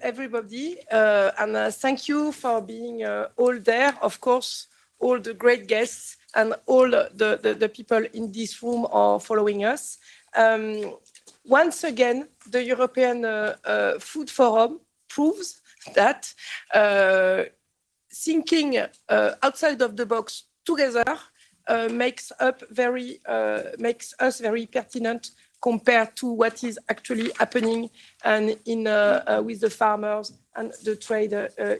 everybody, and thank you for being all there. Of course, all the great guests and all the people in this room are following us. Once again, the European Food Forum proves that thinking outside of the box together makes us very pertinent compared to what is actually happening and with the farmers and the trade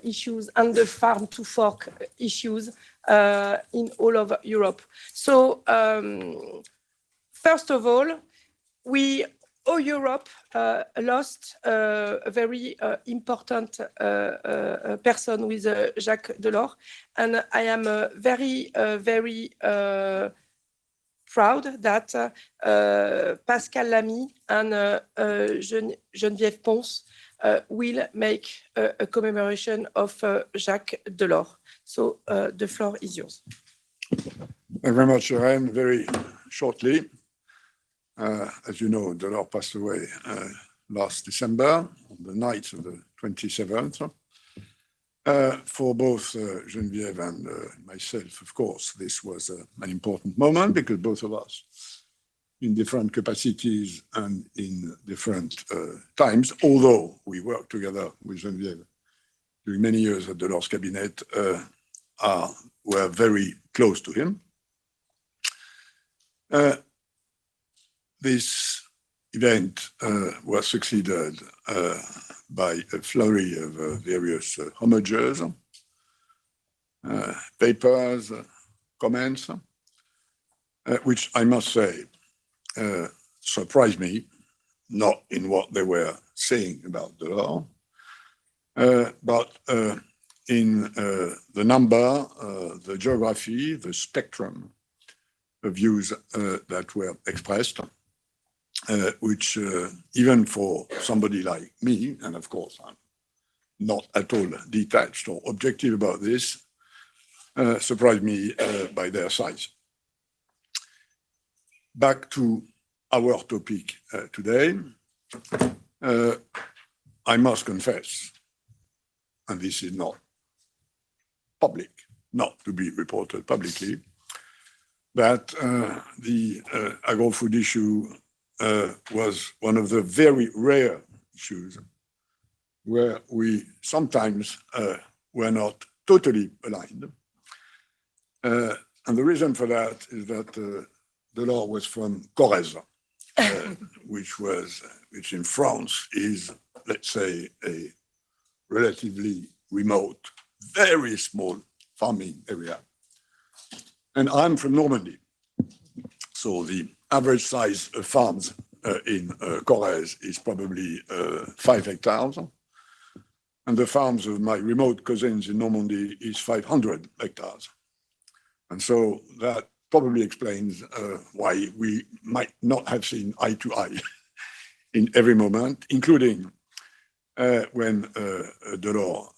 issues and the farm to fork issues in all over Europe. So first of all, Europe lost a very important person with Jacques Delors, and I am very proud that Pascal Lamy and Geneviève Pons will make a commemoration of Jacques Delors. So the floor is yours. Thank you very much, Irene. Very shortly, as you know, Delors passed away last December, on the night of the 27th. For both Geneviève and myself, of course, this was an important moment because both of us, in different capacities and in different times, although we worked together with Geneviève during many years at Delors' cabinet, were very close to him. This event was succeeded by a flurry of various homages, papers, comments, which I must say surprised me, not in what they were saying about Delors, but in the number, the geography, the spectrum of views that were expressed. Which even for somebody like me, and of course I'm not at all detached or objective about this, surprised me by their size. Back to our topic today, I must confess, and this is not public, not to be reported publicly, that the agri-food issue was one of the very rare issues where we sometimes were not totally aligned. And the reason for that is that Delors was from Corrèze, which in France is, let's say, a relatively remote, very small farming area. And I'm from Normandy. So the average size of farms in Corrèze is probably 5 hectares. And the farms of my remote cousins in Normandy is 500 hectares. And so that probably explains why we might not have seen eye to eye in every moment, including when Delors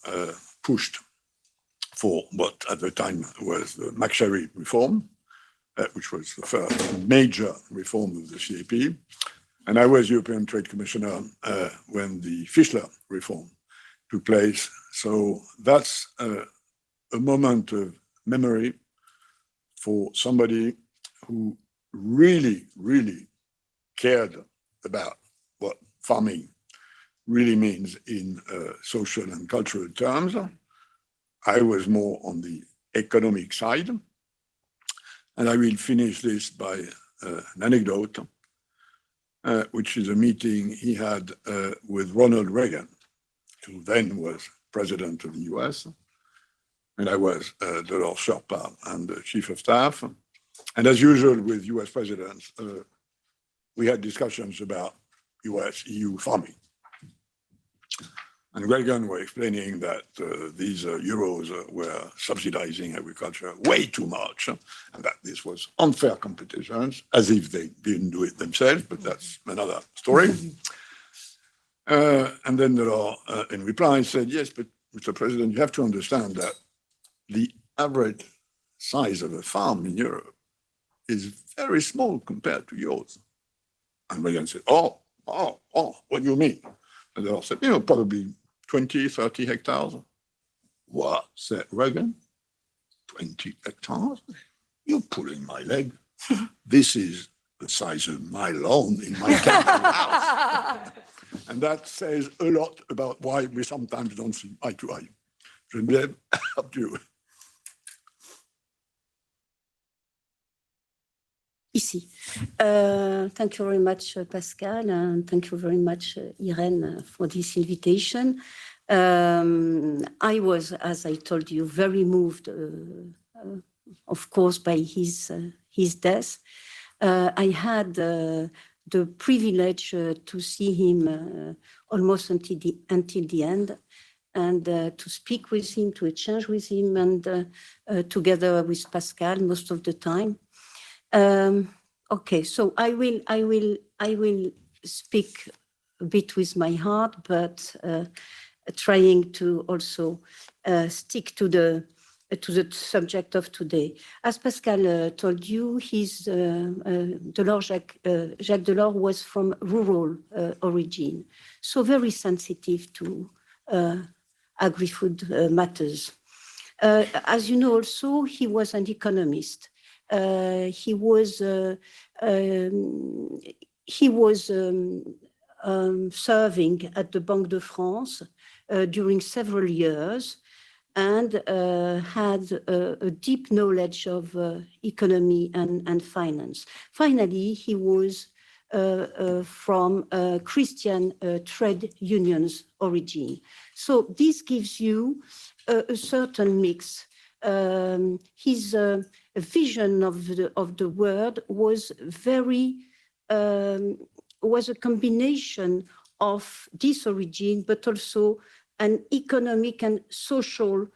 pushed for what at the time was the McSherry reform, which was the first major reform of the CAP. And I was European Trade Commissioner when the Fischler reform took place. So that's a moment of memory for somebody who really, really cared about what farming really means in social and cultural terms. I was more on the economic side. And I will finish this by an anecdote, which is a meeting he had with Ronald Reagan, who then was president of the US. And I was Delors' Sherpa and the chief of staff. And as usual with US presidents, we had discussions about US-EU farming. And Reagan was explaining that these euros were subsidizing agriculture way too much, and that this was unfair competition, as if they didn't do it themselves, but that's another story. And then Delors, in reply, said, yes, but Mr. President, you have to understand that the average size of a farm in Europe is very small compared to yours. And Reagan said, oh, what do you mean? And Delors said, probably 20, 30 hectares. What, said Reagan? 20 hectares? You're pulling my leg. This is the size of my lawn in my camping house. And that says a lot about why we sometimes don't see eye to eye. Geneviève, up to you. Ici. Thank you very much, Pascal, and thank you very much, Irene, for this invitation. I was, as I told you, very moved, of course, by his death. I had the privilege to see him almost until the end, and to speak with him, to exchange with him, and together with Pascal most of the time. Okay, so I will speak a bit with my heart, but trying to also stick to the subject of today. As Pascal told you, Jacques Delors was from rural origin, so very sensitive to agri-food matters. As you know, also, he was an economist. He was serving at the Banque de France during several years, and had a deep knowledge of economy and finance. Finally, he was from Christian trade unions origin. So this gives you a certain mix. His vision of the world was was a combination of this origin, but also an economic and social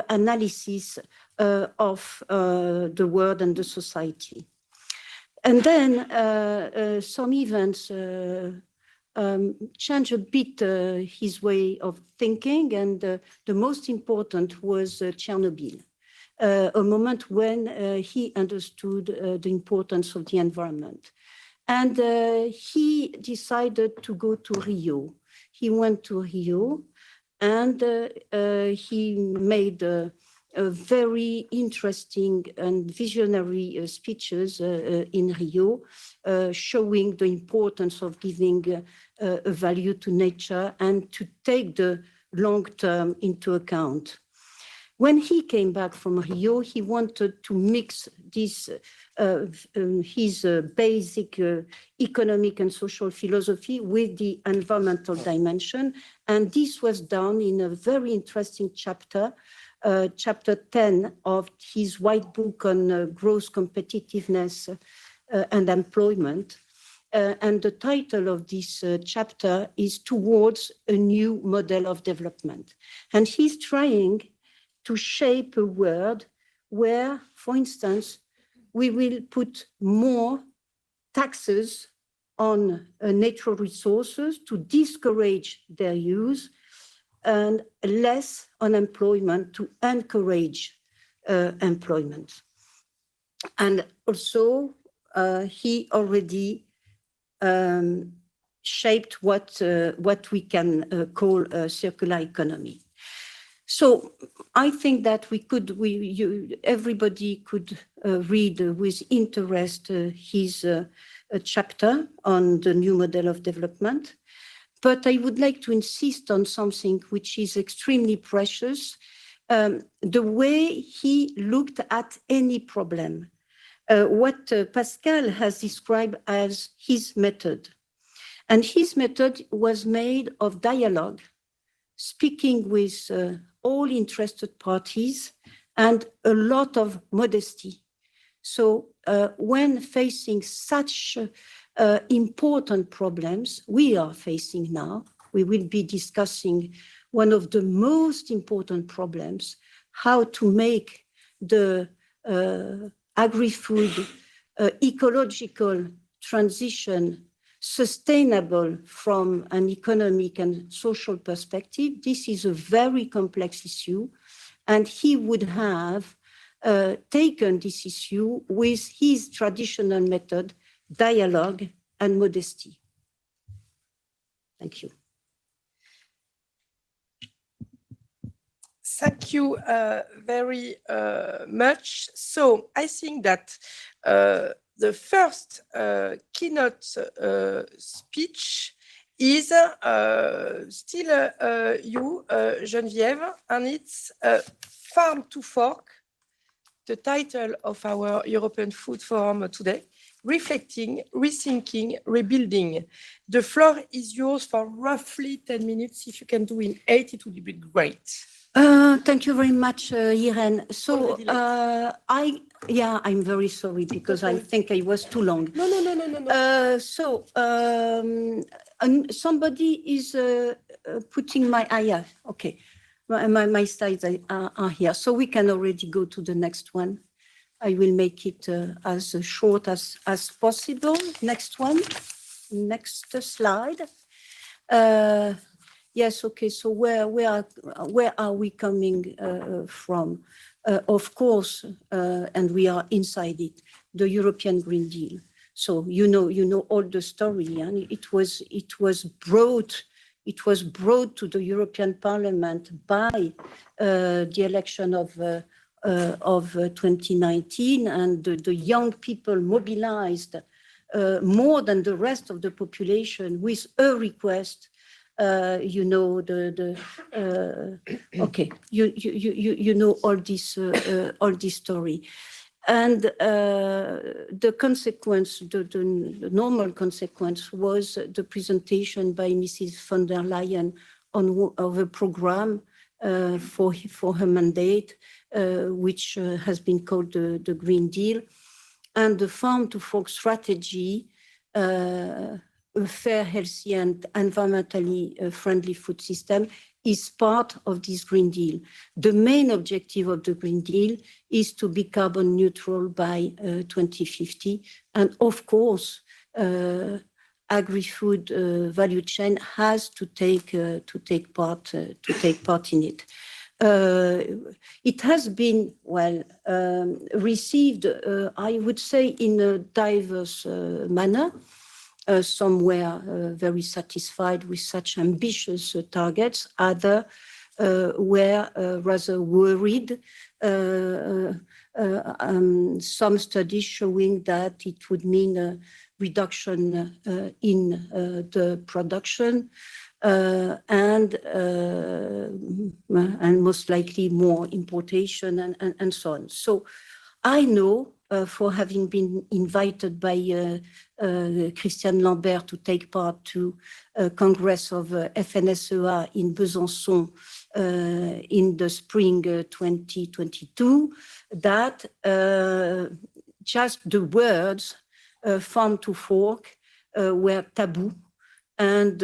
analysis of the world and the society. And then some events changed a bit his way of thinking, and the most important was Chernobyl, a moment when he understood the importance of the environment. And he decided to go to Rio. He went to Rio, and he made very interesting and visionary speeches in Rio, showing the importance of giving a value to nature and to take the long term into account. When he came back from Rio, he wanted to mix this, his basic economic and social philosophy with the environmental dimension. And this was done in a very interesting chapter, chapter 10 of his white book on growth, competitiveness, and employment. And the title of this chapter is Towards a New Model of Development. And he's trying to shape a world where, for instance, we will put more taxes on natural resources to discourage their use, and less on employment to encourage employment. And also, he already shaped what we can call a circular economy. So I think that everybody could read with interest his chapter on the new model of development. But I would like to insist on something which is extremely precious, the way he looked at any problem, what Pascal has described as his method. And his method was made of dialogue, speaking with all interested parties, and a lot of modesty. So when facing such important problems we are facing now, we will be discussing one of the most important problems, how to make the agri-food ecological transition sustainable from an economic and social perspective. This is a very complex issue, and he would have taken this issue with his traditional method, dialogue and modesty. Thank you. Thank you very much. So I think that the first keynote speech is still you, Geneviève, and it's Farm to Fork, the title of our European Food Forum today. Reflecting, rethinking, rebuilding. The floor is yours for roughly 10 minutes. If you can do in 8, it would be great. Thank you very much, Irene. So I'm very sorry because I think I was too long. No. Somebody is putting okay. My slides are here, so we can already go to the next one. I will make it as short as possible. Next one, next slide. Yes, okay. So where are we coming from? Of course, and we are inside it, the European Green Deal. So you know all the story, and it was brought to the European Parliament by the election of 2019, and the young people mobilized more than the rest of the population with a request. You know you know all this story, and the consequence, the normal consequence, was the presentation by Mrs. von der Leyen of a program for her mandate, which has been called the Green Deal, and the Farm to Fork strategy, a fair, healthy, and environmentally friendly food system, is part of this Green Deal. The main objective of the Green Deal is to be carbon neutral by 2050, and of course, agri-food value chain has to take part in it. It has been received, I would say, in a diverse manner. Some were very satisfied with such ambitious targets. Others were rather worried. Some studies showing that it would mean a reduction in the production and most likely more importation and so on. So I know, for having been invited by Christiane Lambert to take part to a Congress of FNSEA in Besançon in the spring 2022, that just the words farm to fork were taboo, and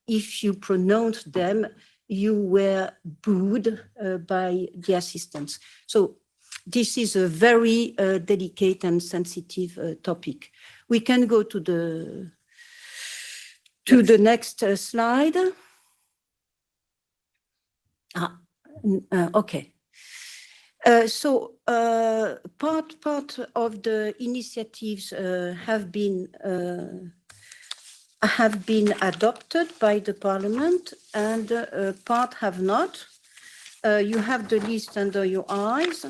if you pronounced them, you were booed by the assistants. So this is a very delicate and sensitive topic. We can go to the next slide. Okay. So part of the initiatives have been adopted by the Parliament, and part have not. You have the list under your eyes.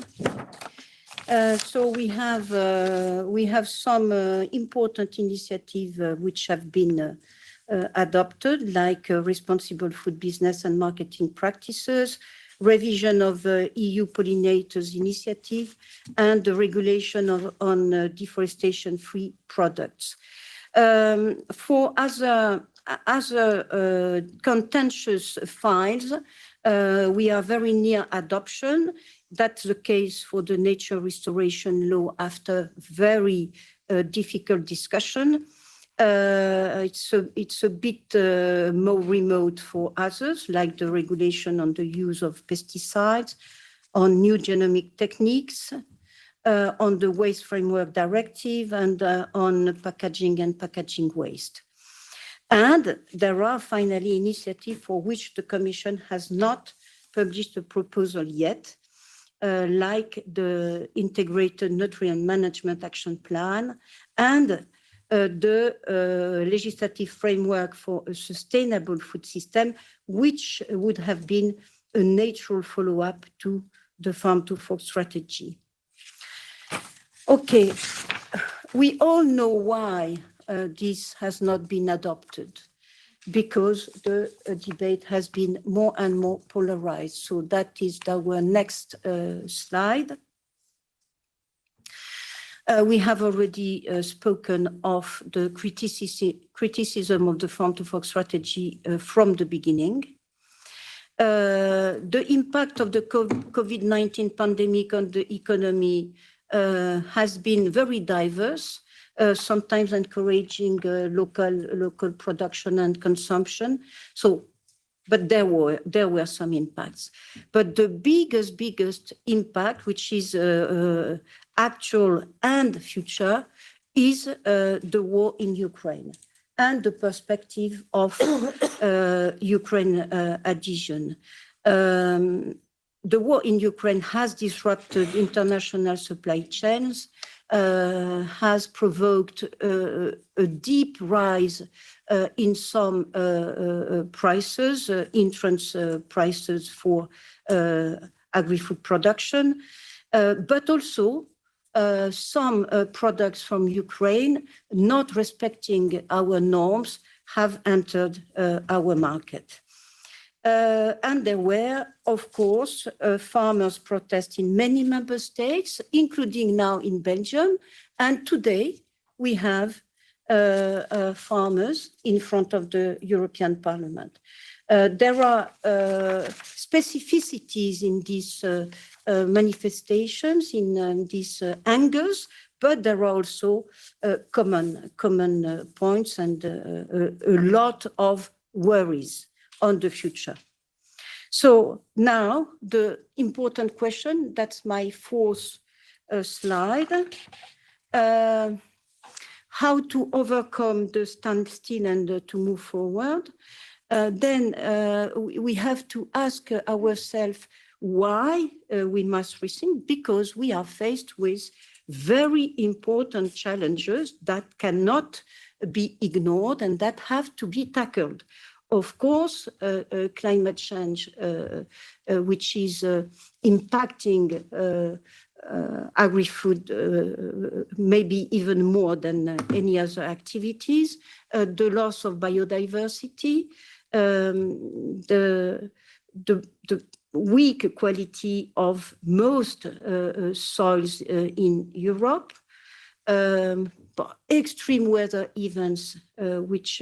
So we have some important initiatives which have been adopted, like responsible food business and marketing practices, revision of EU pollinators initiative, and the regulation on deforestation-free products. For other contentious files, we are very near adoption. That's the case for the nature restoration law after very difficult discussion. It's a bit more remote for others, like the regulation on the use of pesticides, on new genomic techniques, on the Waste Framework Directive, and on packaging and packaging waste. And there are finally initiatives for which the Commission has not published a proposal yet, like the Integrated Nutrient Management Action Plan and the legislative framework for a sustainable food system, which would have been a natural follow-up to the farm to fork strategy. Okay, we all know why this has not been adopted, because the debate has been more and more polarized. So that is our next slide. We have already spoken of the criticism of the farm to fork strategy from the beginning. The impact of the COVID-19 pandemic on the economy has been very diverse, sometimes encouraging local production and consumption. So, but there were some impacts. But the biggest impact, which is actual and future, is the war in Ukraine and the perspective of Ukraine adhesion. The war in Ukraine has disrupted international supply chains, has provoked a deep rise in some prices, entrance prices for agri-food production, but also some products from Ukraine not respecting our norms have entered our market. And there were, of course, farmers' protests in many member states, including now in Belgium. And today we have farmers in front of the European Parliament. There are specificities in these manifestations, in these angers, but there are also common points and a lot of worries on the future. So now the important question, that's my fourth slide, how to overcome the standstill and to move forward. Then we have to ask ourselves why we must rethink, because we are faced with very important challenges that cannot be ignored and that have to be tackled. Of course, climate change, which is impacting agri-food maybe even more than any other activities, the loss of biodiversity, the weak quality of most soils in Europe, extreme weather events which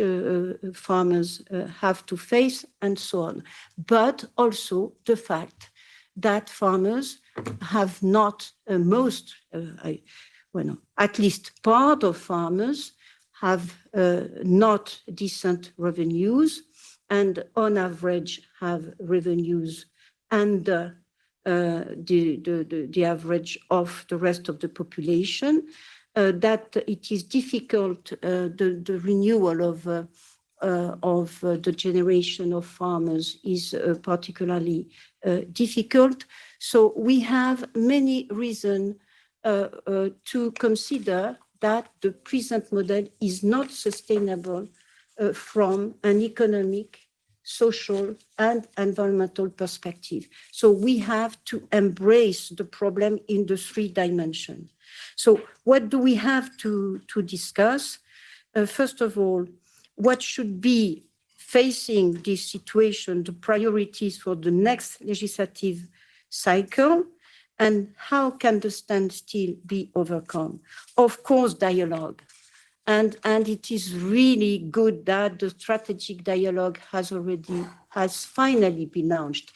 farmers have to face, and so on. But also the fact that farmers have not, at least part of farmers have not decent revenues, and on average have revenues under the average of the rest of the population. That it is difficult, the renewal of the generation of farmers is particularly difficult. So we have many reasons to consider that the present model is not sustainable from an economic, social, and environmental perspective. So we have to embrace the problem in the three dimensions. So what do we have to discuss? First of all, what should be facing this situation, the priorities for the next legislative cycle, and how can the standstill be overcome? Of course, dialogue. And it is really good that the strategic dialogue has finally been launched.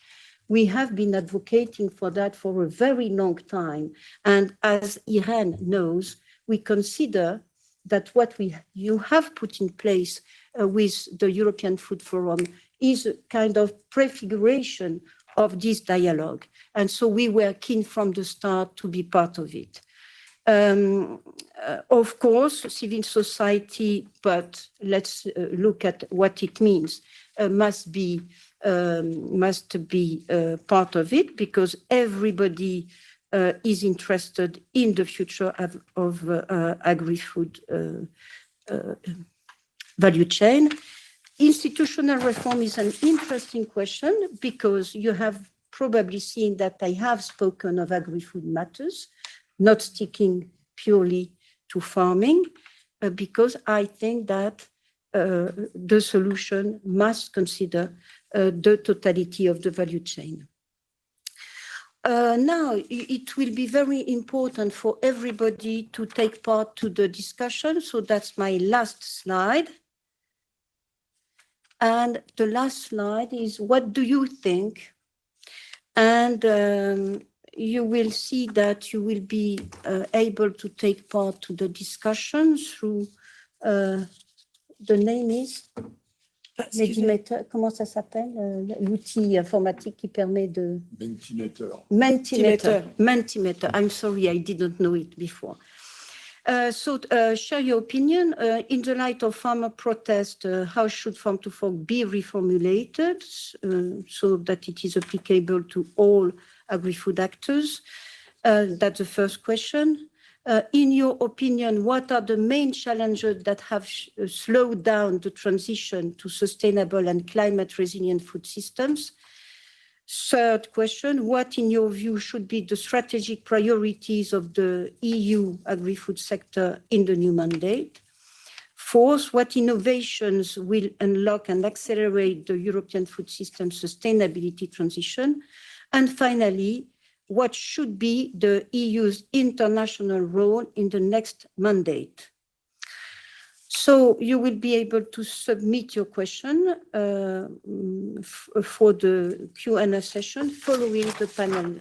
We have been advocating for that for a very long time. And as Irene knows, we consider that what you have put in place with the European Food Forum is a kind of prefiguration of this dialogue. And so we were keen from the start to be part of it. Of course, civil society, but let's look at what it means, must be part of it, because everybody is interested in the future of agri-food value chain. Institutional reform is an interesting question because you have probably seen that I have spoken of agri-food matters, not sticking purely to farming, because I think that the solution must consider the totality of the value chain. Now, it will be very important for everybody to take part to the discussion. So that's my last slide. And the last slide is, what do you think? And you will see that you will be able to take part to the discussion through, the name is Mentimeter, comment ça s'appelle? L'outil informatique qui permet de... Mentimeter. I'm sorry, I didn't know it before. So share your opinion. In the light of farmer protest, how should Farm to Fork be reformulated so that it is applicable to all agri-food actors? That's the first question. In your opinion, what are the main challenges that have slowed down the transition to sustainable and climate resilient food systems? Third question, what in your view should be the strategic priorities of the EU agri-food sector in the new mandate? Fourth, what innovations will unlock and accelerate the European food system sustainability transition? And finally, what should be the EU's international role in the next mandate? So you will be able to submit your question for the Q&A session following the panel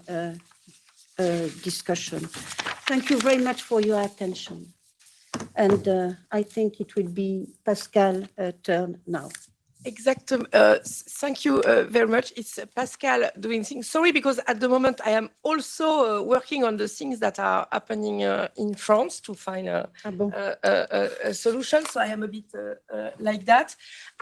discussion. Thank you very much for your attention. And I think it will be Pascal's turn now. Exactly. Thank you very much. It's Pascal doing things. Sorry, because at the moment I am also working on the things that are happening in France to find a solution. So I am a bit like that.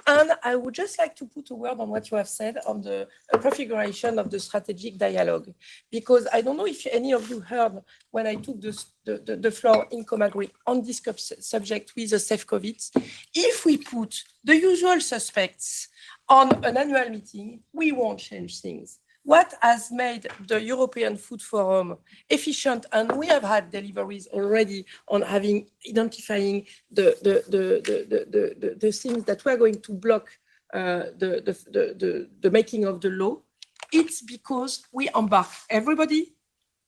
And I would just like to put a word on what you have said on the prefiguration of the strategic dialogue, because I don't know if any of you heard when I took the floor in Comagri on this subject with the Safe COVID. If we put the usual suspects on an annual meeting, we won't change things. What has made the European Food Forum efficient, and we have had deliveries already on identifying the things that were going to block the making of the law, it's because we embark everybody,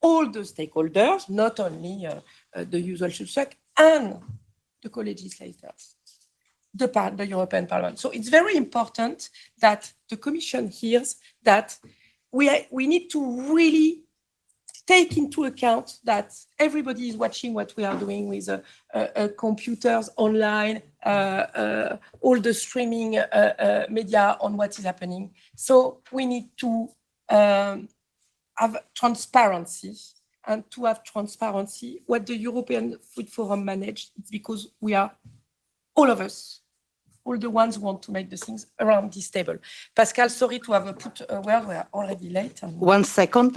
all the stakeholders, not only the usual suspect, and the co-legislators, the European Parliament. So it's very important that the Commission hears that we need to really take into account that everybody is watching what we are doing with computers online, all the streaming media on what is happening. So we need to have transparency, and to have transparency, what the European Food Forum managed, it's because we are, all of us, all the ones who want to make the things around this table. Pascal, sorry to have put a word, we are already late. 1 second.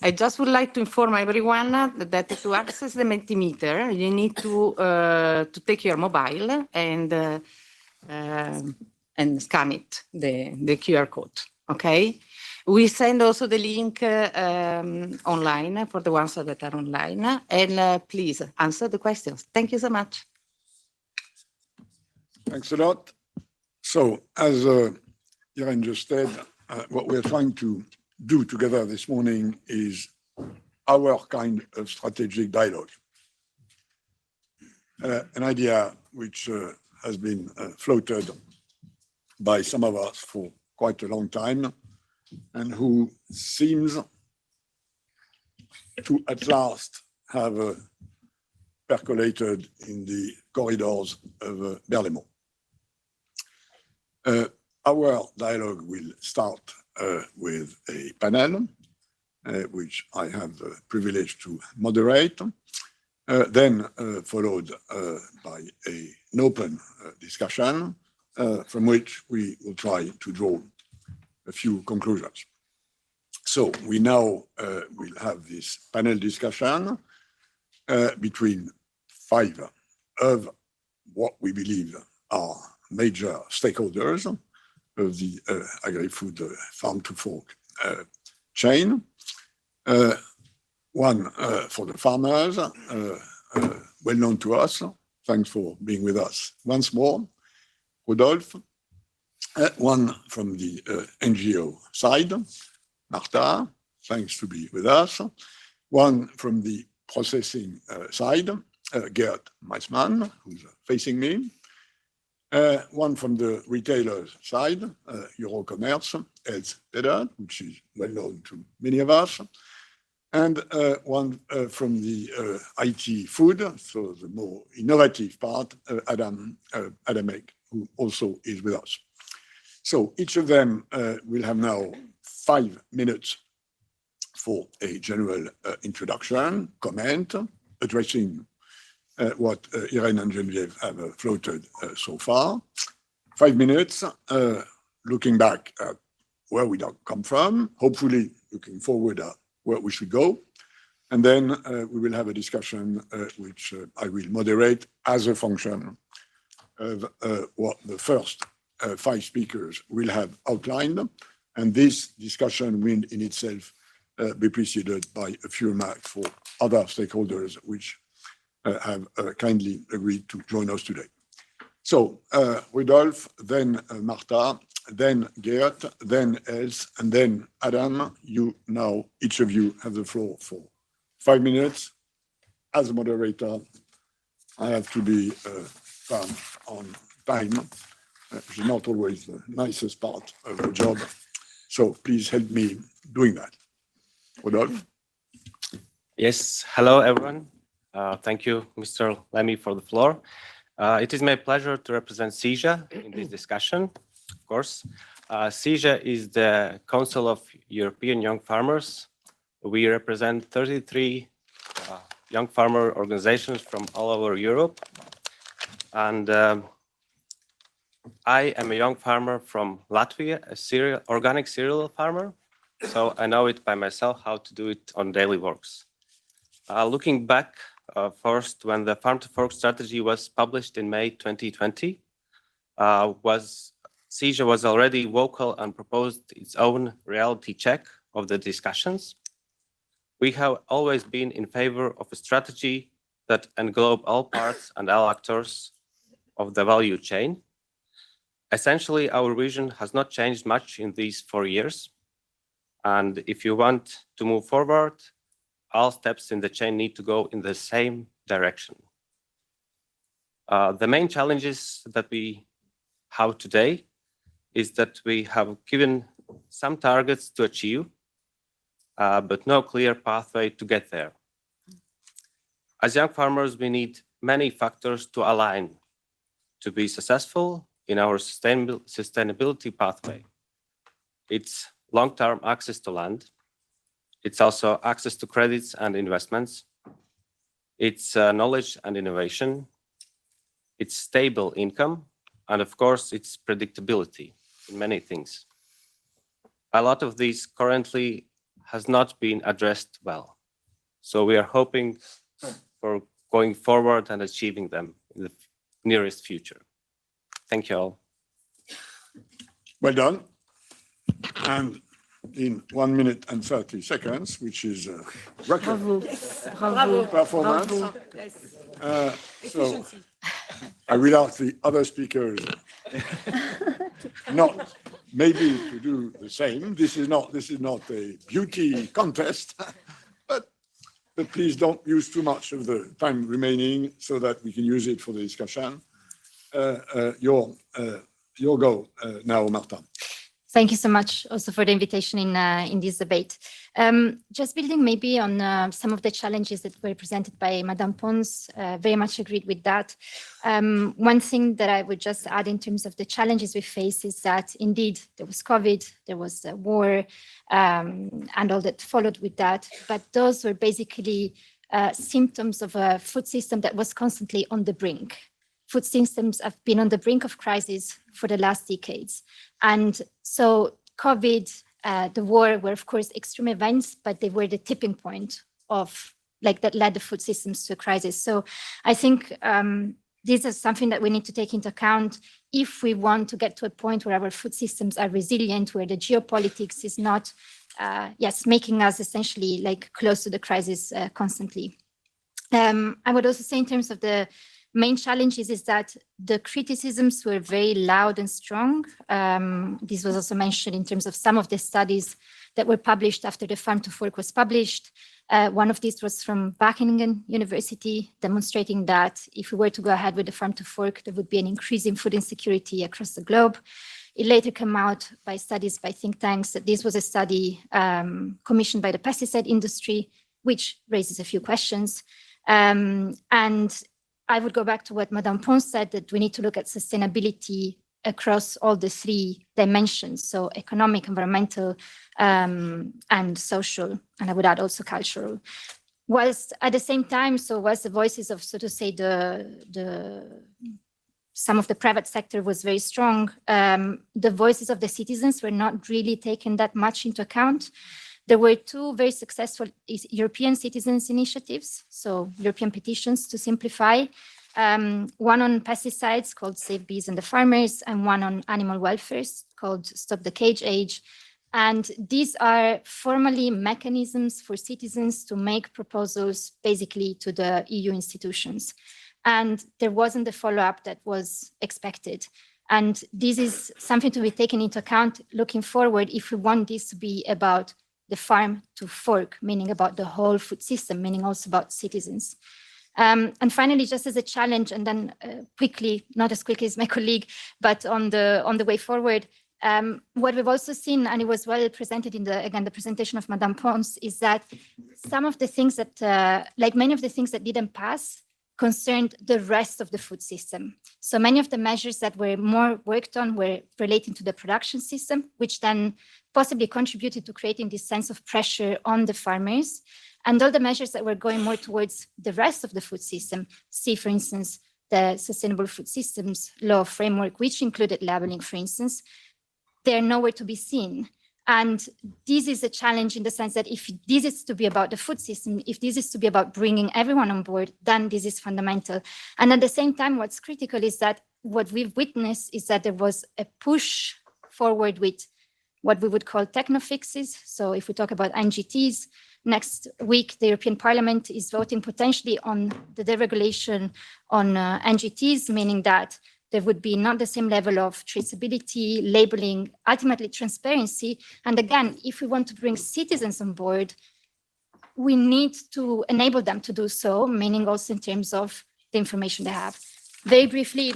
I just would like to inform everyone that to access the Mentimeter, you need to take your mobile and scan it, the QR code, okay? We send also the link online for the ones that are online, and please answer the questions. Thank you so much. Thanks a lot. So, as Irene just said, what we're trying to do together this morning is our kind of strategic dialogue. An idea which has been floated by some of us for quite a long time, and who seems to at last have percolated in the corridors of Berlaymont. Our dialogue will start with a panel, which I have the privilege to moderate, then followed by an open discussion from which we will try to draw a few conclusions. So we now will have this panel discussion between 5 of what we believe are major stakeholders of the agri-food farm-to-fork chain. One for the farmers, well known to us. Thanks for being with us once more. Rodolphe. One from the NGO side, Marta, thanks to be with us. One from the processing side, Gerd Meismann, who's facing me. One from the retailers side, Eurocommerce, Els Pedder, which is well known to many of us. And one from the IT food, so the more innovative part, Adam Ek, who also is with us. So each of them will have now 5 minutes for a general introduction, comment, addressing what Irene and Geneviève have floated so far. 5 minutes, looking back at where we come from, hopefully looking forward at where we should go. And then we will have a discussion which I will moderate as a function of what the first 5 speakers will have outlined. And this discussion will in itself be preceded by a few remarks for other stakeholders which have kindly agreed to join us today. So Rodolphe, then Marta, then Gert, then Els, and then Adam. You now, each of you have the floor for 5 minutes. As a moderator, I have to be firm on time, which is not always the nicest part of the job. So please help me doing that. Rodolphe? Yes, hello everyone. Thank you, Mr. Lemmy, for the floor. It is my pleasure to represent CIJA in this discussion, of course. CIJA is the Council of European Young Farmers. We represent 33 young farmer organizations from all over Europe. And I am a young farmer from Latvia, a organic cereal farmer. So I know it by myself how to do it on daily works. Looking back, first, when the Farm to Fork strategy was published in May 2020, CIJA was already vocal and proposed its own reality check of the discussions. We have always been in favor of a strategy that englobe all parts and all actors of the value chain. Essentially, our vision has not changed much in these 4 years. And if you want to move forward, all steps in the chain need to go in the same direction. The main challenges that we have today is that we have given some targets to achieve, but no clear pathway to get there. As young farmers, we need many factors to align to be successful in our sustainability pathway. It's long-term access to land. It's also access to credits and investments. It's knowledge and innovation. It's stable income. And of course, it's predictability in many things. A lot of these currently has not been addressed well. So we are hoping for going forward and achieving them in the nearest future. Thank you all. Well done. And in 1 minute and 30 seconds, which is a record Bravo. performance. Bravo. So I will ask the other speakers not maybe to do the same. This is not a beauty contest, but please don't use too much of the time remaining so that we can use it for the discussion. Your go now, Marta. Thank you so much also for the invitation in this debate. Just building maybe on some of the challenges that were presented by Madame Pons, very much agreed with that. One thing that I would just add in terms of the challenges we face is that indeed there was COVID, there was a war, and all that followed with that. But those were basically symptoms of a food system that was constantly on the brink. Food systems have been on the brink of crisis for the last decades. And so COVID, the war were of course extreme events, but they were the tipping point of that led the food systems to a crisis. So I think this is something that we need to take into account if we want to get to a point where our food systems are resilient, where the geopolitics is not, making us essentially like close to the crisis constantly. I would also say in terms of the main challenges is that the criticisms were very loud and strong. This was also mentioned in terms of some of the studies that were published after the Farm to Fork was published. One of these was from Wageningen University, demonstrating that if we were to go ahead with the Farm to Fork, there would be an increase in food insecurity across the globe. It later came out by studies by think tanks that this was a study commissioned by the pesticide industry, which raises a few questions. And I would go back to what Madame Pons said, that we need to look at sustainability across all the three dimensions, so economic, environmental, and social, and I would add also cultural. Whilst at the same time, so whilst the voices of, so to say, some of the private sector was very strong, the voices of the citizens were not really taken that much into account. There were two very successful European citizens initiatives, so European petitions to simplify, one on pesticides called Save Bees and the Farmers, and one on animal welfare called Stop the Cage Age. And these are formally mechanisms for citizens to make proposals basically to the EU institutions. And there wasn't the follow-up that was expected. And this is something to be taken into account looking forward if we want this to be about the farm to fork, meaning about the whole food system, meaning also about citizens. And finally, just as a challenge, and then quickly, not as quickly as my colleague, but on the way forward, what we've also seen, and it was well presented in the presentation of Madame Pons, is that some of the things that, like many of the things that didn't pass, concerned the rest of the food system. So many of the measures that were more worked on were relating to the production system, which then possibly contributed to creating this sense of pressure on the farmers. And all the measures that were going more towards the rest of the food system, see, for instance, the Sustainable Food Systems Law framework, which included labeling, for instance, they're nowhere to be seen. And this is a challenge in the sense that if this is to be about the food system, if this is to be about bringing everyone on board, then this is fundamental. And at the same time, what's critical is that what we've witnessed is that there was a push forward with what we would call techno fixes. So if we talk about NGTs, next week, the European Parliament is voting potentially on the deregulation on NGTs, meaning that there would be not the same level of traceability, labeling, ultimately transparency. And again, if we want to bring citizens on board, we need to enable them to do so, meaning also in terms of the information they have. Very briefly,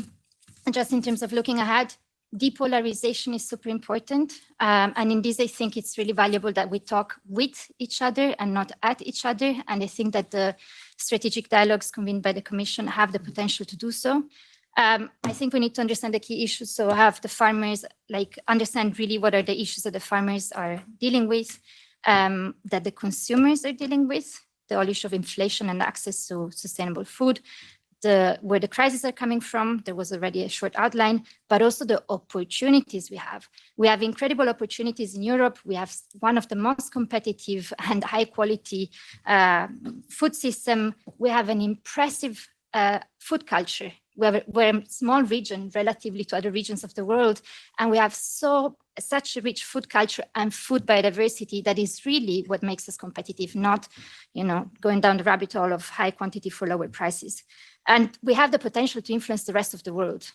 just in terms of looking ahead, depolarization is super important. And in this, I think it's really valuable that we talk with each other and not at each other. And I think that the strategic dialogues convened by the Commission have the potential to do so. I think we need to understand the key issues. So have the farmers understand really what are the issues that the farmers are dealing with, that the consumers are dealing with, the whole issue of inflation and access to sustainable food, where the crises are coming from. There was already a short outline, but also the opportunities we have. We have incredible opportunities in Europe. We have one of the most competitive and high quality food system. We have an impressive food culture. We're a small region relatively to other regions of the world, and we have such a rich food culture and food biodiversity that is really what makes us competitive, not going down the rabbit hole of high quantity for lower prices. And we have the potential to influence the rest of the world.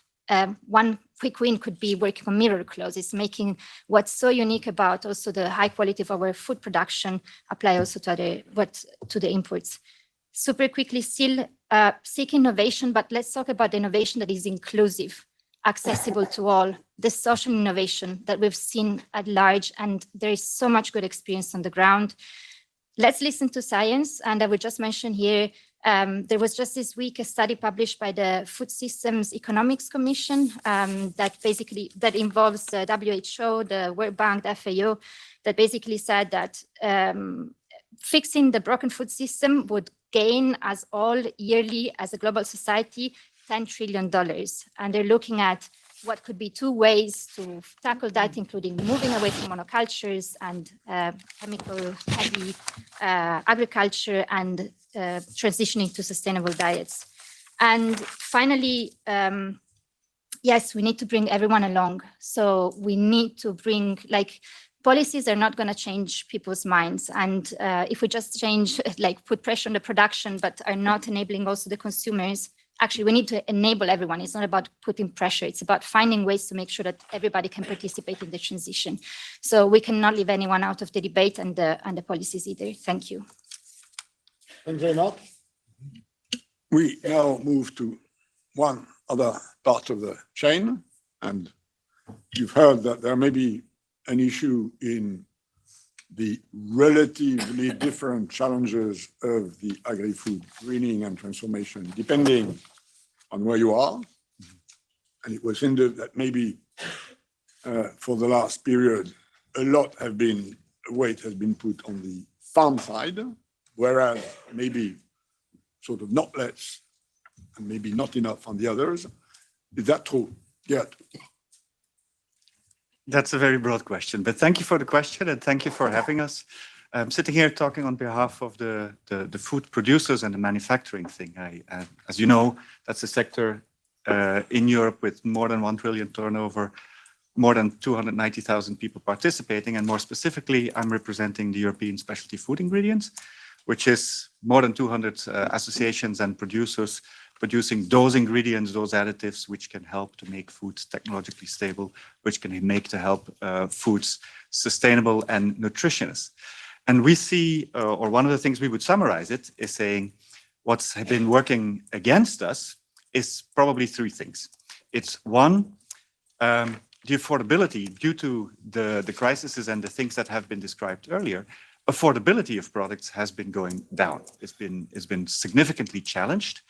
One quick win could be working on mirror clauses, making what's so unique about also the high quality of our food production apply also to the imports. Super quickly, still seek innovation, but let's talk about the innovation that is inclusive, accessible to all, the social innovation that we've seen at large, and there is so much good experience on the ground. Let's listen to science, and I would just mention here, there was just this week a study published by the Food Systems Economics Commission that involves the WHO, the World Bank, the FAO, that basically said that fixing the broken food system would gain us all yearly as a global society $10 trillion. And they're looking at what could be two ways to tackle that, including moving away from monocultures and chemical-heavy agriculture and transitioning to sustainable diets. And finally, yes, we need to bring everyone along. So we need to bring, like, policies are not going to change people's minds. And if we just change, like put pressure on the production, but are not enabling also the consumers, actually we need to enable everyone. It's not about putting pressure. It's about finding ways to make sure that everybody can participate in the transition. So we cannot leave anyone out of the debate and the policies either. Thank you. Thank you very much. We now move to one other part of the chain, and you've heard that there may be an issue in the relatively different challenges of the agri-food greening and transformation, depending on where you are. And it was hindered that maybe for the last period, a lot weight has been put on the farm side, whereas maybe sort of not less and maybe not enough on the others. Is that true? Yeah. That's a very broad question, but thank you for the question and thank you for having us. I'm sitting here talking on behalf of the food producers and the manufacturing thing. As you know, that's a sector in Europe with more than 1 trillion turnover, more than 290,000 people participating, and more specifically, I'm representing the European Specialty Food Ingredients, which is more than 200 associations and producers producing those ingredients, those additives, which can help to make foods technologically stable, which can make to help foods sustainable and nutritious. And we see, or one of the things we would summarize it is saying, what's been working against us is probably three things. It's one, the affordability due to the crises and the things that have been described earlier. Affordability of products has been going down. It's been significantly challenged.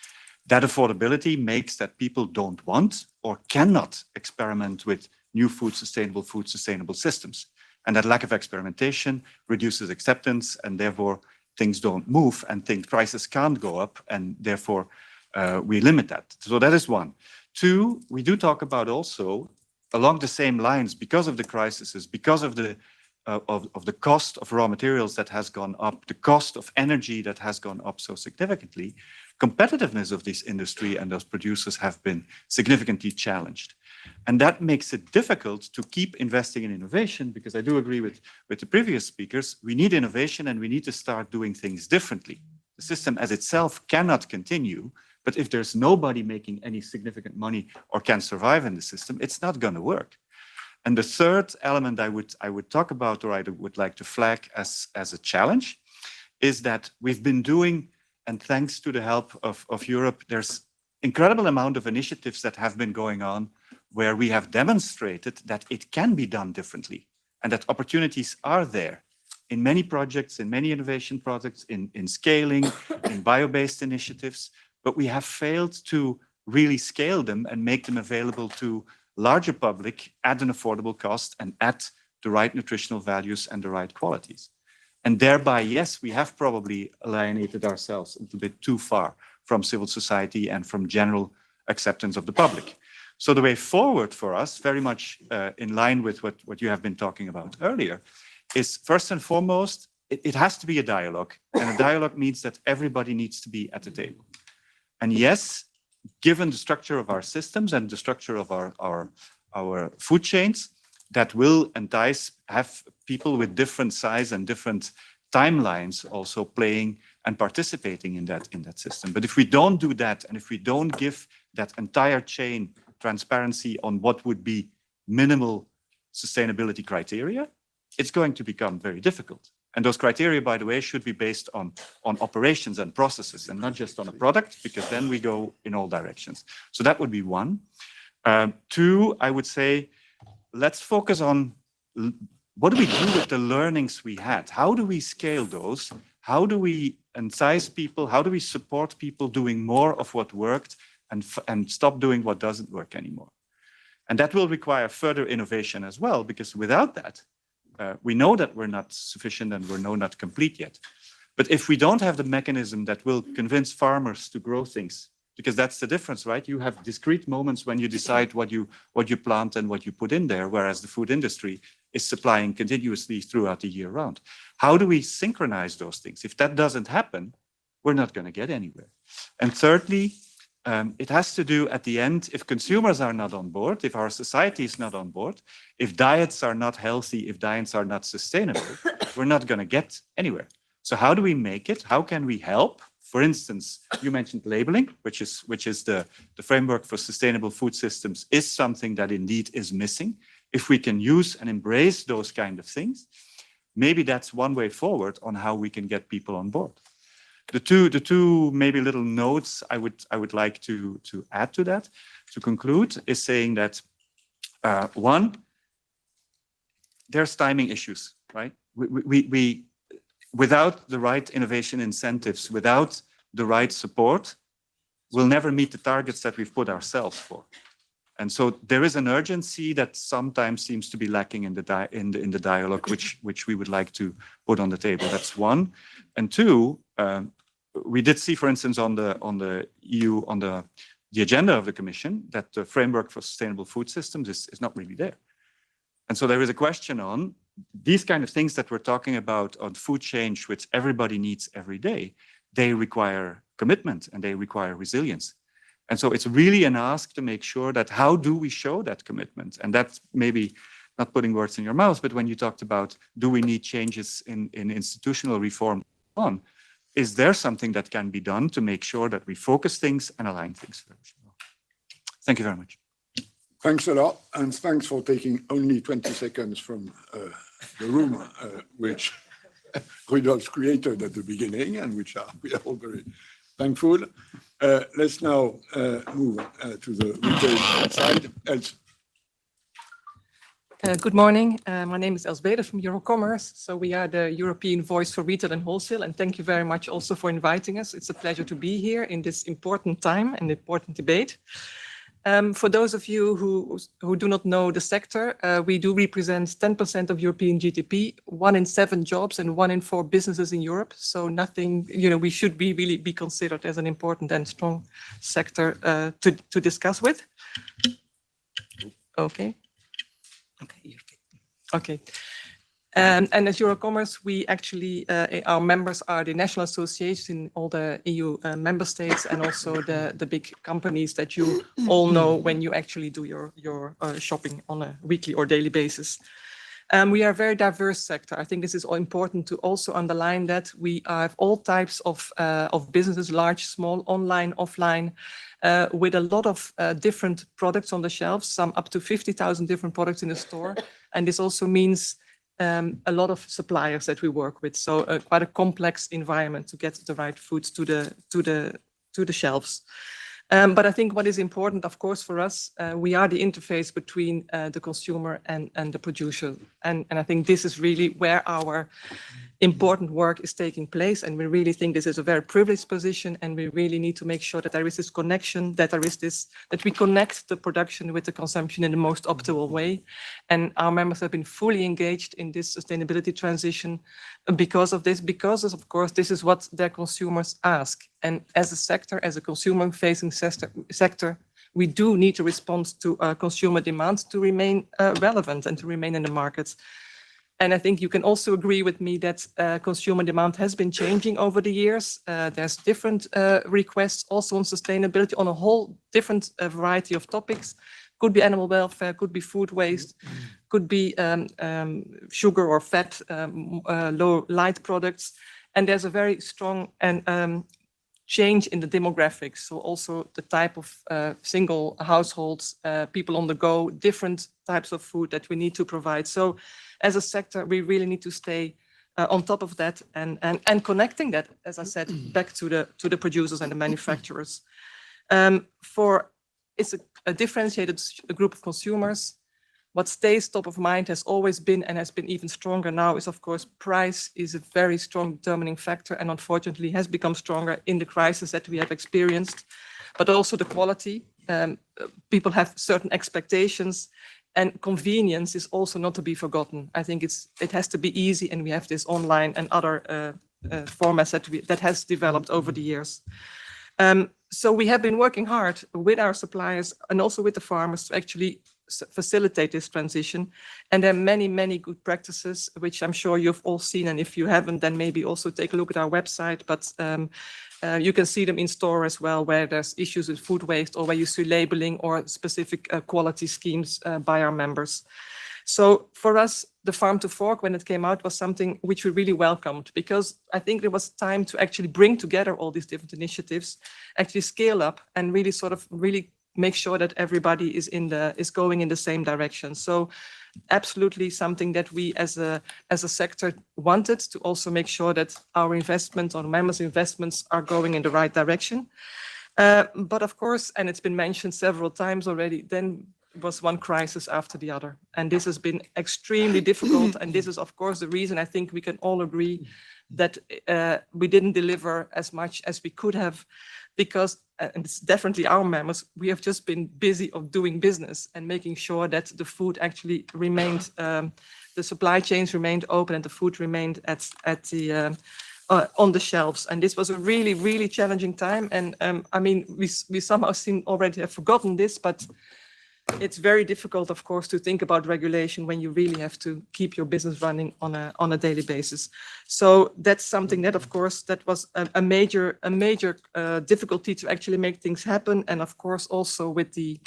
That affordability makes that people don't want or cannot experiment with new sustainable systems. And that lack of experimentation reduces acceptance, and therefore things don't move and prices can't go up, and therefore we limit that. So that is one. Two, we do talk about also along the same lines, because of the crises, because of the cost of raw materials that has gone up, the cost of energy that has gone up so significantly, competitiveness of this industry and those producers have been significantly challenged. And that makes it difficult to keep investing in innovation, because I do agree with the previous speakers, we need innovation and we need to start doing things differently. The system as itself cannot continue, but if there's nobody making any significant money or can survive in the system, it's not going to work. And the third element I would talk about, or I would like to flag as a challenge, is that we've been doing, and thanks to the help of Europe, there's incredible amount of initiatives that have been going on where we have demonstrated that it can be done differently and that opportunities are there in many projects, in many innovation projects, in scaling, in bio-based initiatives, but we have failed to really scale them and make them available to larger public at an affordable cost and at the right nutritional values and the right qualities. And thereby, yes, we have probably alienated ourselves a little bit too far from civil society and from general acceptance of the public. So the way forward for us, very much in line with what you have been talking about earlier, is first and foremost, it has to be a dialogue. And a dialogue means that everybody needs to be at the table. And yes, given the structure of our systems and the structure of our food chains, that will entice have people with different size and different timelines also playing and participating in that system. But if we don't do that, and if we don't give that entire chain transparency on what would be minimal sustainability criteria, it's going to become very difficult. And those criteria, by the way, should be based on operations and processes and not just on a product, because then we go in all directions. So that would be one. Two, I would say, let's focus on what do we do with the learnings we had? How do we scale those? How do we entice people? How do we support people doing more of what worked and stop doing what doesn't work anymore? And that will require further innovation as well, because without that, we know that we're not sufficient and we're not complete yet. But if we don't have the mechanism that will convince farmers to grow things, because that's the difference, right? You have discrete moments when you decide what you plant and what you put in there, whereas the food industry is supplying continuously throughout the year round. How do we synchronize those things? If that doesn't happen, we're not going to get anywhere. And thirdly, it has to do at the end, if consumers are not on board, if our society is not on board, if diets are not healthy, if diets are not sustainable, we're not going to get anywhere. So how do we make it? How can we help? For instance, you mentioned labeling, which is the framework for sustainable food systems, is something that indeed is missing. If we can use and embrace those kind of things, maybe that's one way forward on how we can get people on board. The two maybe little notes I would like to add to that, to conclude, is saying that one, there's timing issues, right? We without the right innovation incentives, without the right support, we'll never meet the targets that we've put ourselves for. And so there is an urgency that sometimes seems to be lacking in the dialogue, which we would like to put on the table. That's one. And two, we did see, for instance, on the EU, on the agenda of the Commission, that the framework for sustainable food systems is not really there. And so there is a question on these kind of things that we're talking about on food change, which everybody needs every day. They require commitment and they require resilience. And so it's really an ask to make sure that how do we show that commitment? And that's maybe not putting words in your mouth, but when you talked about, do we need changes in institutional reform on, is there something that can be done to make sure that we focus things and align things? Thank you very much. Thanks a lot, and thanks for taking only 20 seconds from the room, which Rudolf created at the beginning, and which we are all very thankful. Let's now move to the retail side. Els. Good morning. My name is Els Beder from Eurocommerce. So we are the European voice for retail and wholesale. And thank you very much also for inviting us. It's a pleasure to be here in this important time and important debate. For those of you who do not know the sector, we do represent 10% of European GDP, 1 in 7 jobs and 1 in 4 businesses in Europe. So nothing, we should really be considered as an important and strong sector to discuss with. Okay. Okay. And as Eurocommerce, we actually, our members are the national associations in all the EU member states, and also the big companies that you all know when you actually do your shopping on a weekly or daily basis. We are a very diverse sector. I think this is all important to also underline that we have all types of businesses, large, small, online, offline, with a lot of different products on the shelves, some up to 50,000 different products in the store. And this also means a lot of suppliers that we work with. So quite a complex environment to get the right foods to the shelves. But I think what is important, of course, for us, we are the interface between the consumer and the producer. And I think this is really where our important work is taking place. And we really think this is a very privileged position. And we really need to make sure that there is this connection, that we connect the production with the consumption in the most optimal way. And our members have been fully engaged in this sustainability transition because of this, because of course, this is what their consumers ask. And as a sector, as a consumer-facing sector, we do need to respond to consumer demands to remain relevant and to remain in the markets. And I think you can also agree with me that consumer demand has been changing over the years. There's different requests also on sustainability on a whole different variety of topics. Could be animal welfare, could be food waste, could be sugar or fat, low light products. And there's a very strong and change in the demographics. So also the type of single households, people on the go, different types of food that we need to provide. So as a sector, we really need to stay on top of that and connecting that, as I said, back to the producers and the manufacturers. It's a differentiated group of consumers. What stays top of mind has always been and has been even stronger now is, of course, price is a very strong determining factor and unfortunately has become stronger in the crisis that we have experienced, but also the quality. People have certain expectations, and convenience is also not to be forgotten. I think it has to be easy, and we have this online and other formats that has developed over the years. So we have been working hard with our suppliers and also with the farmers to actually facilitate this transition. And there are many, many good practices, which I'm sure you've all seen. And if you haven't, then maybe also take a look at our website. But You can see them in store as well, where there's issues with food waste or where you see labeling or specific quality schemes by our members. So for us, the Farm to Fork, when it came out, was something which we really welcomed, because I think there was time to actually bring together all these different initiatives, actually scale up and really sort of really make sure that everybody is going in the same direction. So absolutely something that we as a sector wanted to also make sure that our investments or members' investments are going in the right direction. But of course, and it's been mentioned several times already, then was one crisis after the other. And this has been extremely difficult. And this is, of course, the reason I think we can all agree that we didn't deliver as much as we could have, because, and it's definitely our members, we have just been busy of doing business and making sure that the food actually remained, the supply chains remained open and the food remained on the shelves. And this was a really, really challenging time. And I mean, we somehow seem already have forgotten this, but it's very difficult, of course, to think about regulation when you really have to keep your business running on a daily basis. So that's something that, of course, that was a major difficulty to actually make things happen. And of course, also with the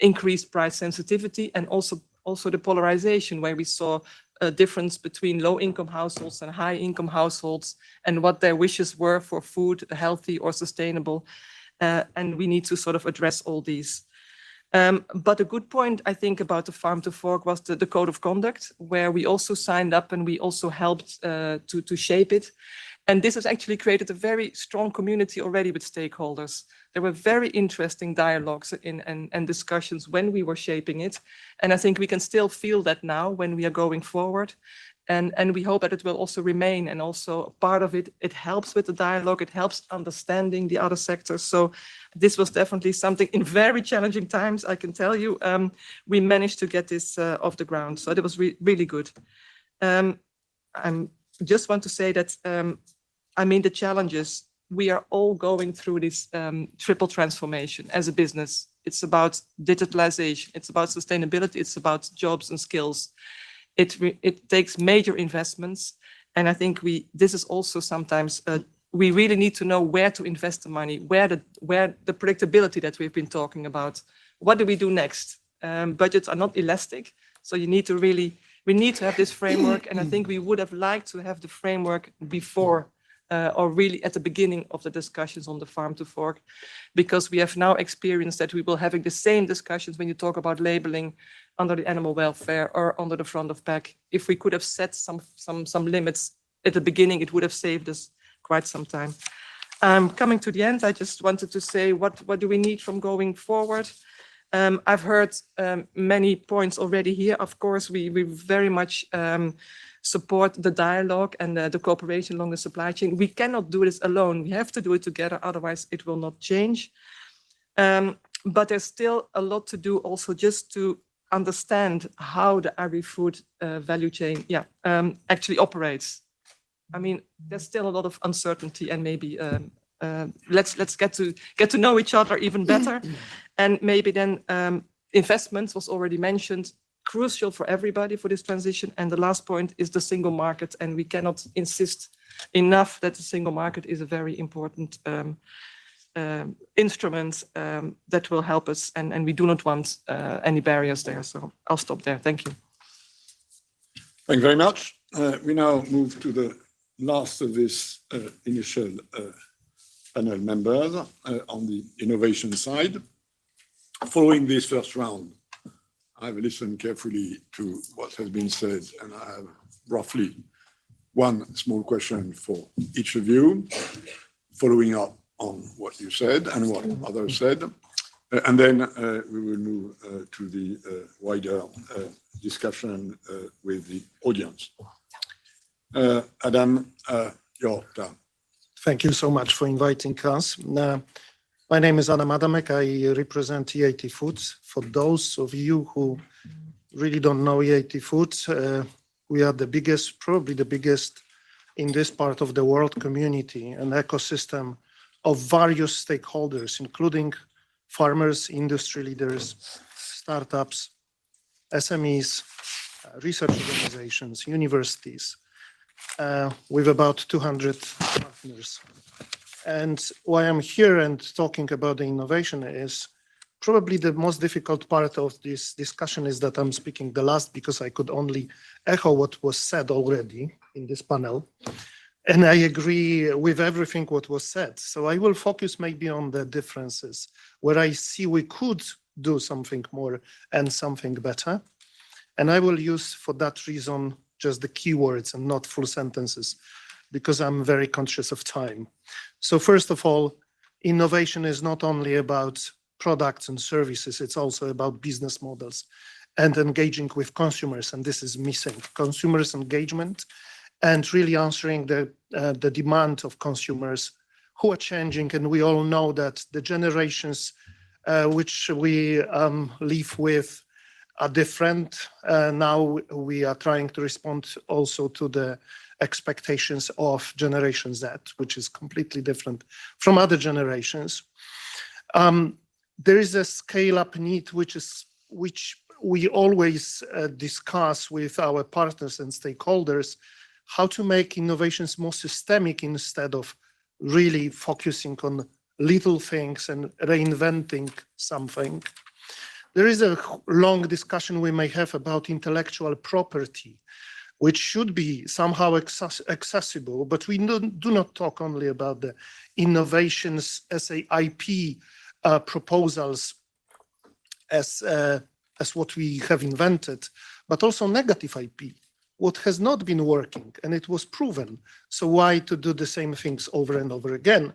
increased price sensitivity and also the polarization, where we saw a difference between low-income households and high-income households and what their wishes were for food, healthy or sustainable. And we need to sort of address all these. But a good point, I think, about the Farm to Fork was the code of conduct, where we also signed up and we also helped to shape it. And this has actually created a very strong community already with stakeholders. There were very interesting dialogues and discussions when we were shaping it. And I think we can still feel that now when we are going forward. And we hope that it will also remain. And also part of it, it helps with the dialogue. It helps understanding the other sectors. So this was definitely something in very challenging times, I can tell you. We managed to get this off the ground. So it was really good. I just want to say that, I mean, the challenges, we are all going through this triple transformation as a business. It's about digitalization. It's about sustainability. It's about jobs and skills. It takes major investments. And I think this is also sometimes, we really need to know where to invest the money, where the predictability that we've been talking about. What do we do next? Budgets are not elastic. So we need to have this framework. And I think we would have liked to have the framework before or really at the beginning of the discussions on the Farm to Fork, because we have now experienced that we will having the same discussions when you talk about labeling under the animal welfare or under the front of pack. If we could have set some limits at the beginning, it would have saved us quite some time. Coming to the end, I just wanted to say, what do we need from going forward? I've heard many points already here. Of course, we very much support the dialogue and the cooperation along the supply chain. We cannot do this alone. We have to do it together, otherwise it will not change. But there's still a lot to do also just to understand how the agri-food value chain actually operates. I mean, there's still a lot of uncertainty, and maybe let's get to know each other even better. And maybe then investments was already mentioned, crucial for everybody for this transition. And the last point is the single market. And we cannot insist enough that the single market is a very important instrument that will help us. And we do not want any barriers there. So I'll stop there. Thank you. Thank you very much. We now move to the last of this initial panel members on the innovation side. Following this first round, I've listened carefully to what has been said, and I have roughly one small question for each of you, following up on what you said and what others said. And then we will move to the wider discussion with the audience. Adam, your turn. Thank you so much for inviting us. My name is Adam Adamek. I represent EAT Foods. For those of you who really don't know EAT Foods, we are the biggest, probably the biggest in this part of the world community, an ecosystem of various stakeholders, including farmers, industry leaders, startups, SMEs, research organizations, universities, with about 200 partners. And why I'm here and talking about the innovation is probably the most difficult part of this discussion is that I'm speaking the last because I could only echo what was said already in this panel. And I agree with everything what was said. So I will focus maybe on the differences where I see we could do something more and something better. And I will use for that reason just the keywords and not full sentences because I'm very conscious of time. So first of all, innovation is not only about products and services, it's also about business models and engaging with consumers, and this is missing. Consumers' engagement and really answering the demand of consumers who are changing, and we all know that the generations which we live with are different. Now we are trying to respond also to the expectations of Generation Z, which is completely different from other generations. There is a scale-up need, which we always discuss with our partners and stakeholders, how to make innovations more systemic instead of really focusing on little things and reinventing something. There is a long discussion we may have about intellectual property, which should be somehow accessible, but we do not talk only about the innovations as a IP proposals as what we have invented, but also negative IP, what has not been working, and it was proven. So why to do the same things over and over again?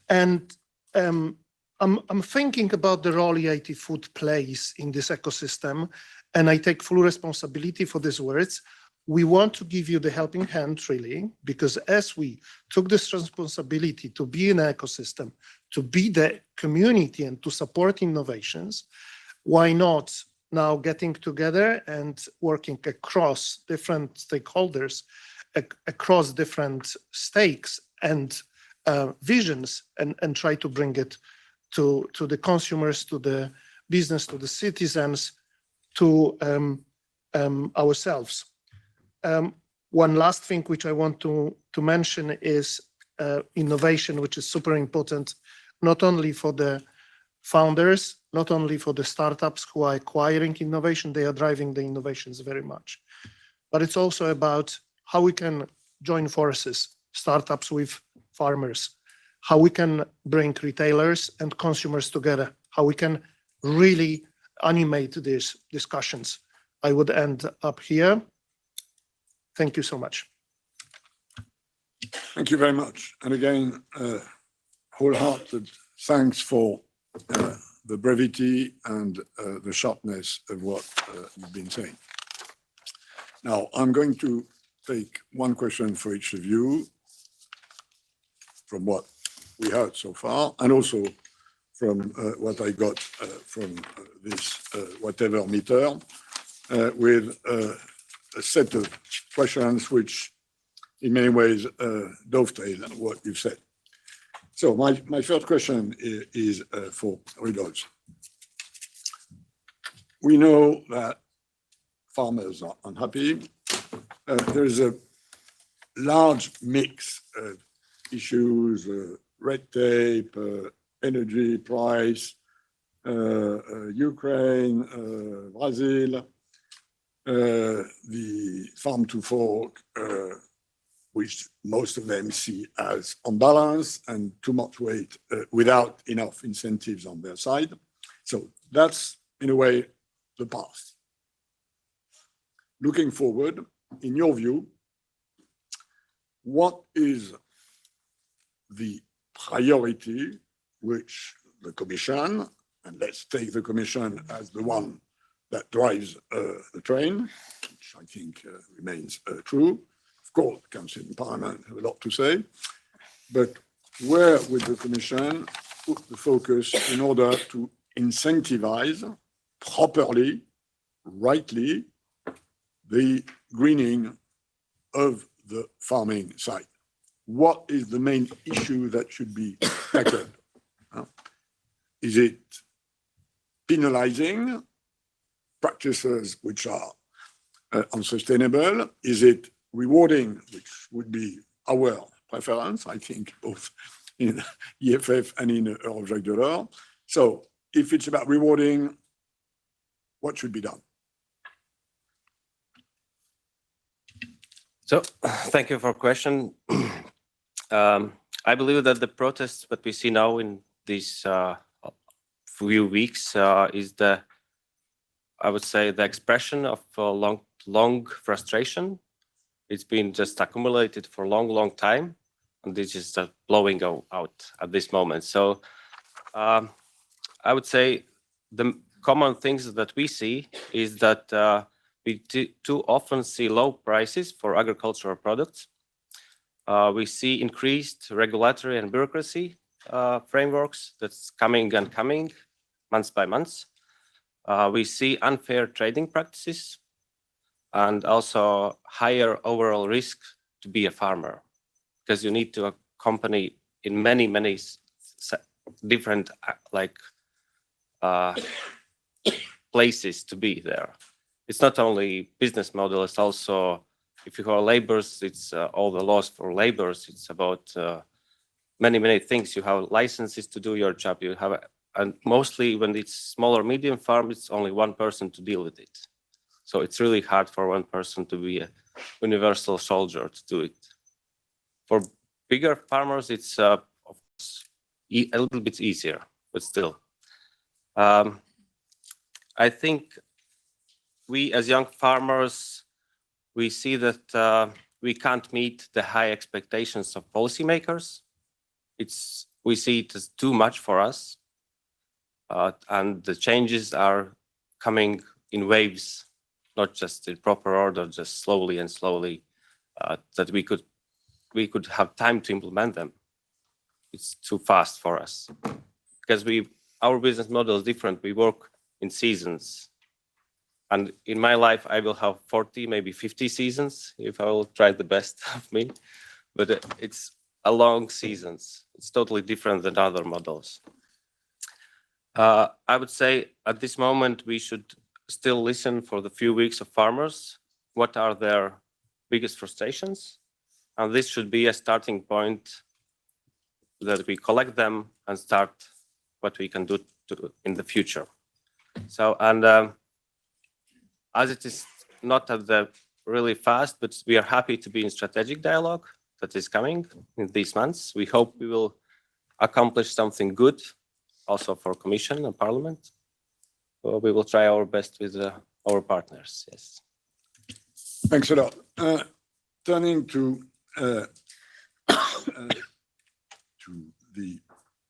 And I'm thinking about the role EIT Food plays in this ecosystem, and I take full responsibility for these words. We want to give you the helping hand, really, because as we took this responsibility to be an ecosystem, to be the community and to support innovations, why not now getting together and working across different stakeholders, across different stakes and visions, and try to bring it to the consumers, to the business, to the citizens, to ourselves. One last thing which I want to mention is innovation, which is super important, not only for the founders, not only for the startups who are acquiring innovation, they are driving the innovations very much. But it's also about how we can join forces, startups with farmers, how we can bring retailers and consumers together, how we can really animate these discussions. I would end up here. Thank you so much. Thank you very much. And again, wholehearted thanks for the brevity and the sharpness of what you've been saying. Now, I'm going to take one question for each of you from what we heard so far, and also from what I got from this whatever meter, with a set of questions which in many ways dovetail what you've said. So my first question is for Rudolf. We know that farmers are unhappy. There's a large mix of issues, red tape, energy price, Ukraine, Brazil, the farm to fork, which most of them see as unbalanced and too much weight without enough incentives on their side. So that's, in a way, the past. Looking forward, in your view, what is the priority which the Commission, and let's take the Commission as the one that drives the train, which I think remains true. Of course, Council and Parliament have a lot to say, but where would the Commission put the focus in order to incentivize properly, rightly, the greening of the farming side? What is the main issue that should be tackled? Is it penalizing practices which are unsustainable? Is it rewarding, which would be our preference, I think, both in EFF and in Europe Jacques Delors. So if it's about rewarding, what should be done? So thank you for the question. I believe that the protests that we see now in these few weeks is I would say, the expression of long frustration. It's been just accumulated for a long time, and this is blowing out at this moment. So I would say the common things that we see is that we too often see low prices for agricultural products. We see increased regulatory and bureaucracy frameworks that's coming month by month. We see unfair trading practices and also higher overall risk to be a farmer, because you need to accompany in many different places to be there. It's not only business model, it's also, if you have laborers, it's all the laws for laborers. It's about many things. You have licenses to do your job. You have, and mostly when it's small or medium farm, it's only one person to deal with it. So it's really hard for one person to be a universal soldier to do it. For bigger farmers, it's of course a little bit easier, but still. I think we as young farmers, we see that we can't meet the high expectations of policymakers. We see it as too much for us, and the changes are coming in waves, not just in proper order, just slowly, that we could have time to implement them. It's too fast for us because our business model is different. We work in seasons. And in my life, I will have 40, maybe 50 seasons if I will try the best of me. But it's a long seasons. It's totally different than other models. I would say at this moment, we should still listen for the few weeks of farmers. What are their biggest frustrations? And this should be a starting point that we collect them and start what we can do in the future. So, and as it is not at the really fast, but we are happy to be in strategic dialogue that is coming in these months. We hope we will accomplish something good also for Commission and Parliament. So we will try our best with our partners, yes. Thanks a lot. Turning to the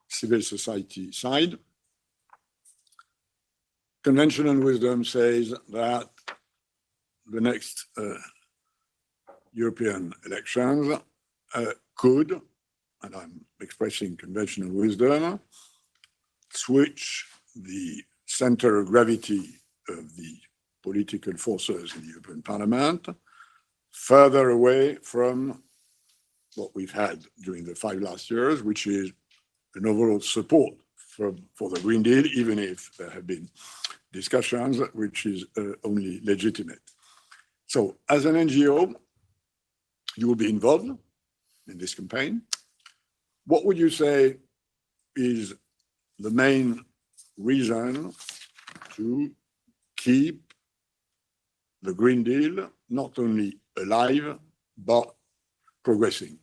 civil society side, conventional wisdom says that the next European elections could, and I'm expressing conventional wisdom, switch the center of gravity of the political forces in the European Parliament further away from what we've had during the 5 last years, which is an overall support for the Green Deal, even if there have been discussions, which is only legitimate. So as an NGO, you will be involved in this campaign. What would you say is the main reason to keep the Green Deal not only alive, but progressing?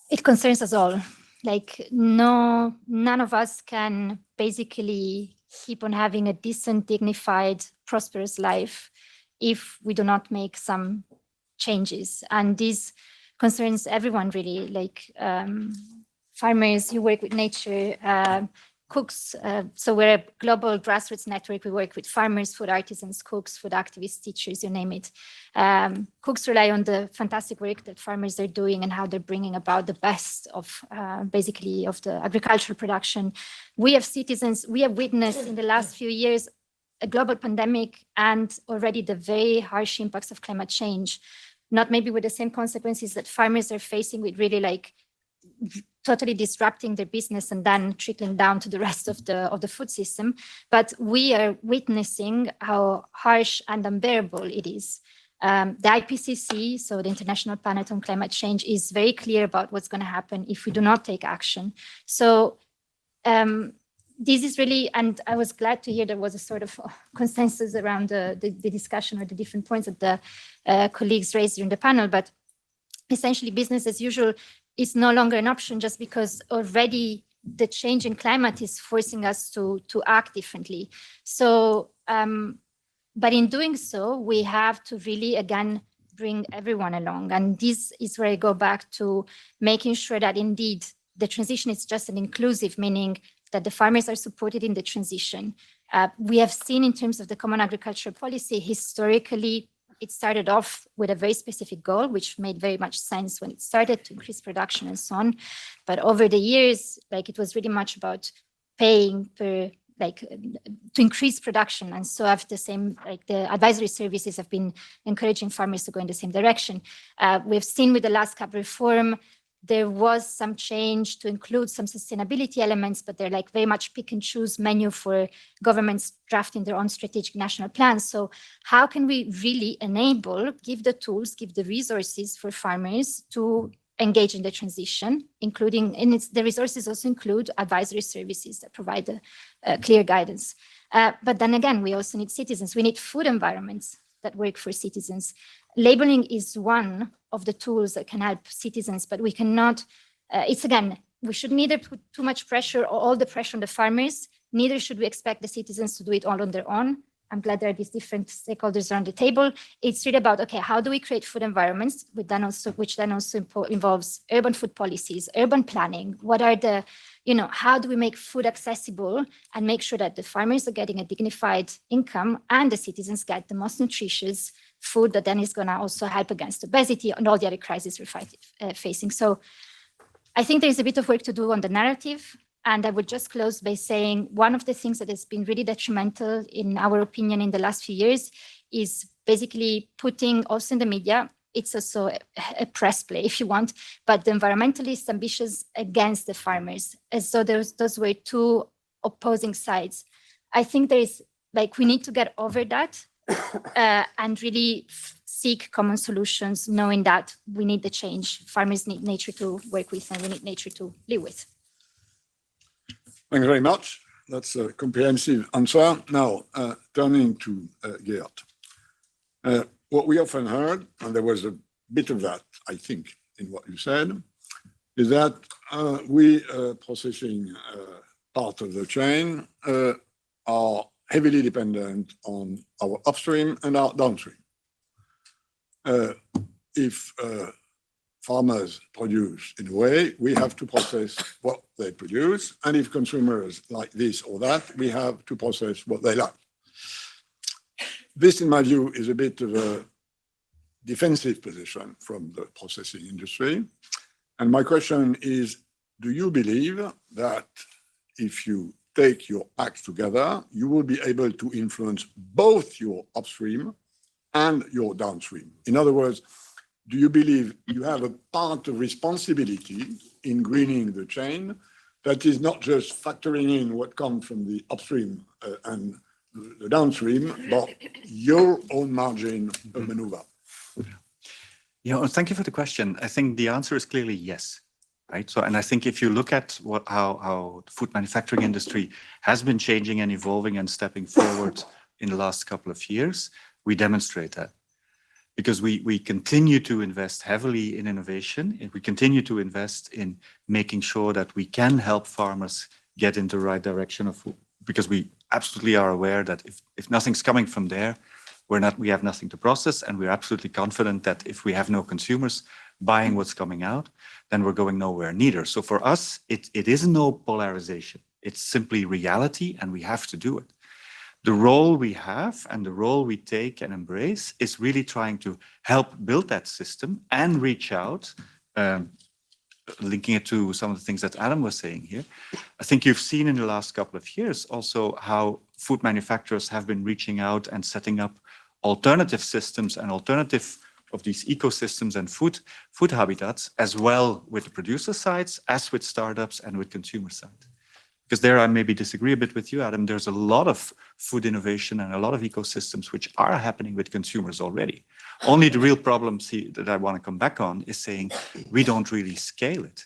It concerns us all. Like, none of us can basically keep on having a decent, dignified, prosperous life if we do not make some changes. And this concerns everyone, really, like farmers who work with nature, cooks. So we're a global grassroots network. We work with farmers, food artisans, cooks, food activists, teachers, you name it. Cooks rely on the fantastic work that farmers are doing and how they're bringing about the best of basically of the agricultural production. We have citizens, we have witnessed in the last few years a global pandemic and already the very harsh impacts of climate change, not maybe with the same consequences that farmers are facing, with really like totally disrupting their business and then trickling down to the rest of the food system. But we are witnessing how harsh and unbearable it is. The IPCC, so the International Panel on Climate Change, is very clear about what's going to happen if we do not take action. So this is really, and I was glad to hear there was a sort of consensus around the discussion or the different points that the colleagues raised during the panel, but essentially business as usual is no longer an option just because already the change in climate is forcing us to act differently. So, but in doing so, we have to really, again, bring everyone along. And this is where I go back to making sure that indeed the transition is just an inclusive, meaning that the farmers are supported in the transition. We have seen in terms of the Common Agricultural Policy, historically, it started off with a very specific goal, which made very much sense when it started to increase production and so on. But over the years, like it was really much about paying per, like to increase production. And so have the same, like the advisory services have been encouraging farmers to go in the same direction. We've seen with the last CAP reform, there was some change to include some sustainability elements, but they're like very much pick and choose menu for governments drafting their own strategic national plans. So how can we really enable, give the tools, give the resources for farmers to engage in the transition, including, and the resources also include advisory services that provide clear guidance. But then again, we also need citizens. We need food environments that work for citizens. Labeling is one of the tools that can help citizens, but we cannot, it's again, we should neither put too much pressure or all the pressure on the farmers, neither should we expect the citizens to do it all on their own. I'm glad there are these different stakeholders around the table. It's really about, okay, how do we create food environments, which then also involves urban food policies, urban planning? What are the, how do we make food accessible and make sure that the farmers are getting a dignified income and the citizens get the most nutritious food that then is going to also help against obesity and all the other crises we're facing. So I think there's a bit of work to do on the narrative. And I would just close by saying one of the things that has been really detrimental, in our opinion, in the last few years is basically putting also in the media, it's also a press play, if you want, but the environmentalists ambitious against the farmers. As so those were two opposing sides. I think there is, like, we need to get over that and really seek common solutions, knowing that we need the change. Farmers need nature to work with, and we need nature to live with. Thank you very much. That's a comprehensive answer. Now, turning to Geert. What we often heard, and there was a bit of that, I think, in what you said, is that we processing part of the chain are heavily dependent on our upstream and our downstream. If farmers produce in a way, we have to process what they produce. And if consumers like this or that, we have to process what they like. This, in my view, is a bit of a defensive position from the processing industry. And my question is, do you believe that if you take your acts together, you will be able to influence both your upstream and your downstream? In other words, do you believe you have a part of responsibility in greening the chain that is not just factoring in what comes from the upstream and the downstream, but your own margin of maneuver? Thank you for the question. I think the answer is clearly yes, right? So, and I think if you look at how the food manufacturing industry has been changing and evolving and stepping forward in the last couple of years, we demonstrate that. Because we continue to invest heavily in innovation, and we continue to invest in making sure that we can help farmers get in the right direction of food. Because we absolutely are aware that if nothing's coming from there, we have nothing to process, and we're absolutely confident that if we have no consumers buying what's coming out, then we're going nowhere neither. So for us, it is no polarization. It's simply reality, and we have to do it. The role we have and the role we take and embrace is really trying to help build that system and reach out, linking it to some of the things that Adam was saying here. I think you've seen in the last couple of years also how food manufacturers have been reaching out and setting up alternative systems and alternative of these ecosystems and food habitats, as well with the producer sides, as with startups and with consumer side. Because there I maybe disagree a bit with you, Adam. There's a lot of food innovation and a lot of ecosystems which are happening with consumers already. Only the real problem that I want to come back on is saying we don't really scale it,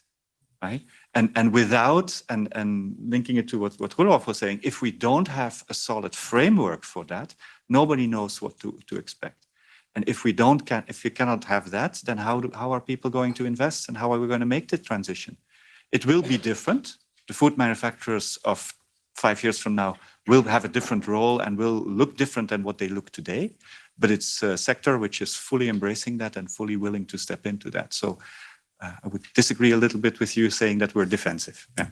right? And without, and linking it to what Rudolf was saying, if we don't have a solid framework for that, nobody knows what to expect. And if we cannot have that, then how are people going to invest and how are we going to make the transition? It will be different. The food manufacturers of 5 years from now will have a different role and will look different than what they look today. But it's a sector which is fully embracing that and fully willing to step into that. So I would disagree a little bit with you saying that we're defensive. Yeah.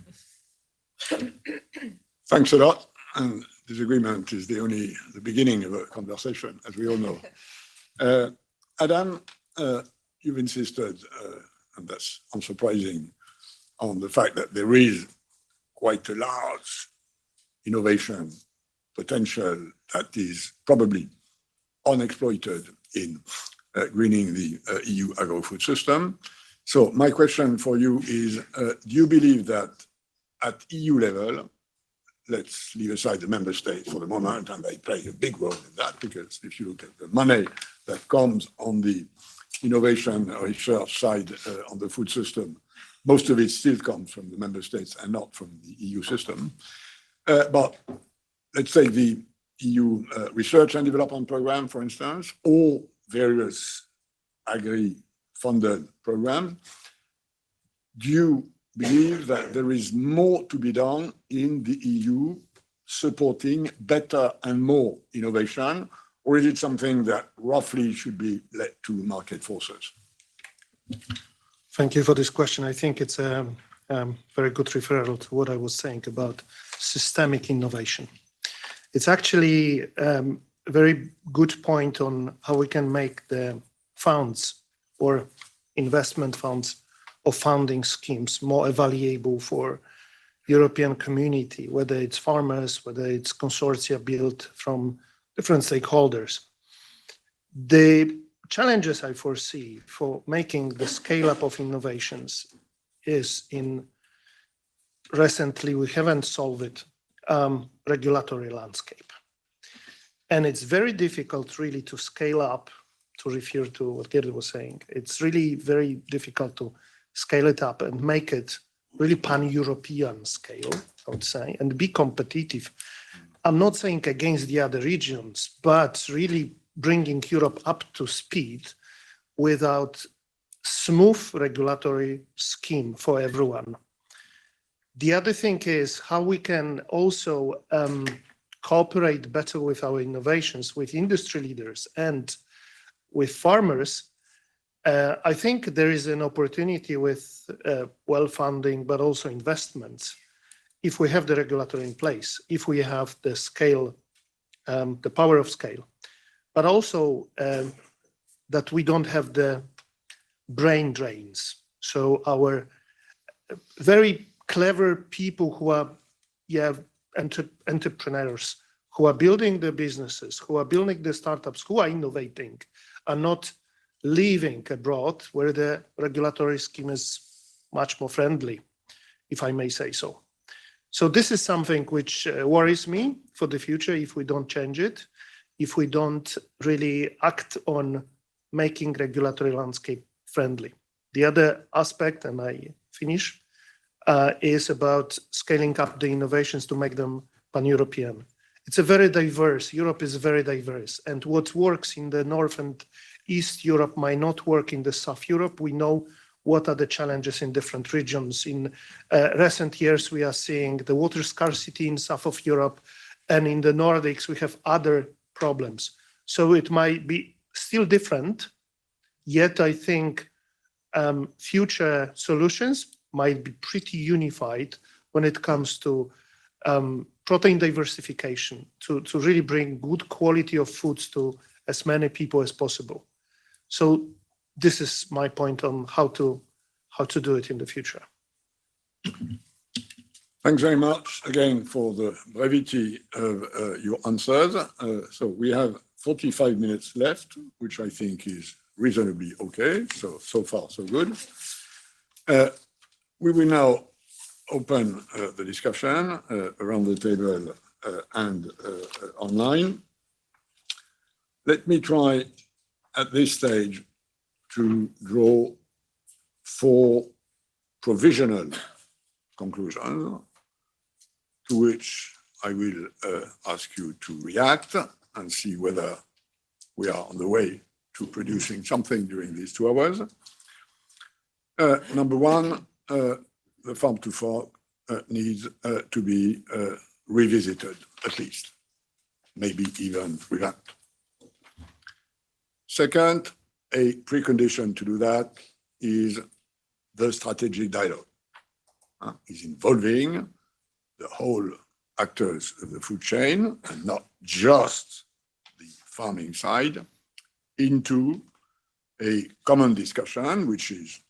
Thanks a lot. And disagreement is the beginning of a conversation, as we all know. Adam, you've insisted, and that's unsurprising, on the fact that there is quite a large innovation potential that is probably unexploited in greening the EU agri-food system. So my question for you is, do you believe that at EU level, let's leave aside the member states for the moment, and they play a big role in that, because if you look at the money that comes on the innovation research side on the food system, most of it still comes from the member states and not from the EU system. But let's say the EU research and development program, for instance, or various agri-funded programs, do you believe that there is more to be done in the EU supporting better and more innovation, or is it something that roughly should be left to market forces? Thank you for this question. I think it's a very good referral to what I was saying about systemic innovation. It's actually a very good point on how we can make the funds or investment funds or funding schemes more valuable for European community, whether it's farmers, whether it's consortia built from different stakeholders. The challenges I foresee for making the scale up of innovations is recently we haven't solved it, regulatory landscape. And it's very difficult really to scale up, to refer to what Gerd was saying. It's really very difficult to scale it up and make it really pan-European scale, I would say, and be competitive. I'm not saying against the other regions, but really bringing Europe up to speed without smooth regulatory scheme for everyone. The other thing is how we can also cooperate better with our innovations, with industry leaders and with farmers. I think there is an opportunity with well-funding, but also investments, if we have the regulator in place, if we have the scale, the power of scale, but also that we don't have the brain drains. So our very clever people who are entrepreneurs, who are building the businesses, who are building the startups, who are innovating, are not living abroad where the regulatory scheme is much more friendly, if I may say so. So this is something which worries me for the future if we don't change it, if we don't really act on making regulatory landscape friendly. The other aspect, and I finish, is about scaling up the innovations to make them pan-European. It's a very diverse, Europe is very diverse, and what works in the North and East Europe might not work in the South Europe. We know what are the challenges in different regions. In recent years, we are seeing the water scarcity in South of Europe, and in the Nordics, we have other problems. So it might be still different, yet I think future solutions might be pretty unified when it comes to protein diversification, to really bring good quality of foods to as many people as possible. So this is my point on how to do it in the future. Thanks very much again for the brevity of your answers. So we have 45 minutes left, which I think is reasonably okay. So far, so good. We will now open the discussion around the table and online. Let me try at this stage to draw 4 provisional conclusions to which I will ask you to react and see whether we are on the way to producing something during these 2 hours. Number 1, the farm to fork needs to be revisited, at least, maybe even revamped. Second, a precondition to do that is the strategic dialogue. Is involving the whole actors of the food chain and not just the farming side into a common discussion, which is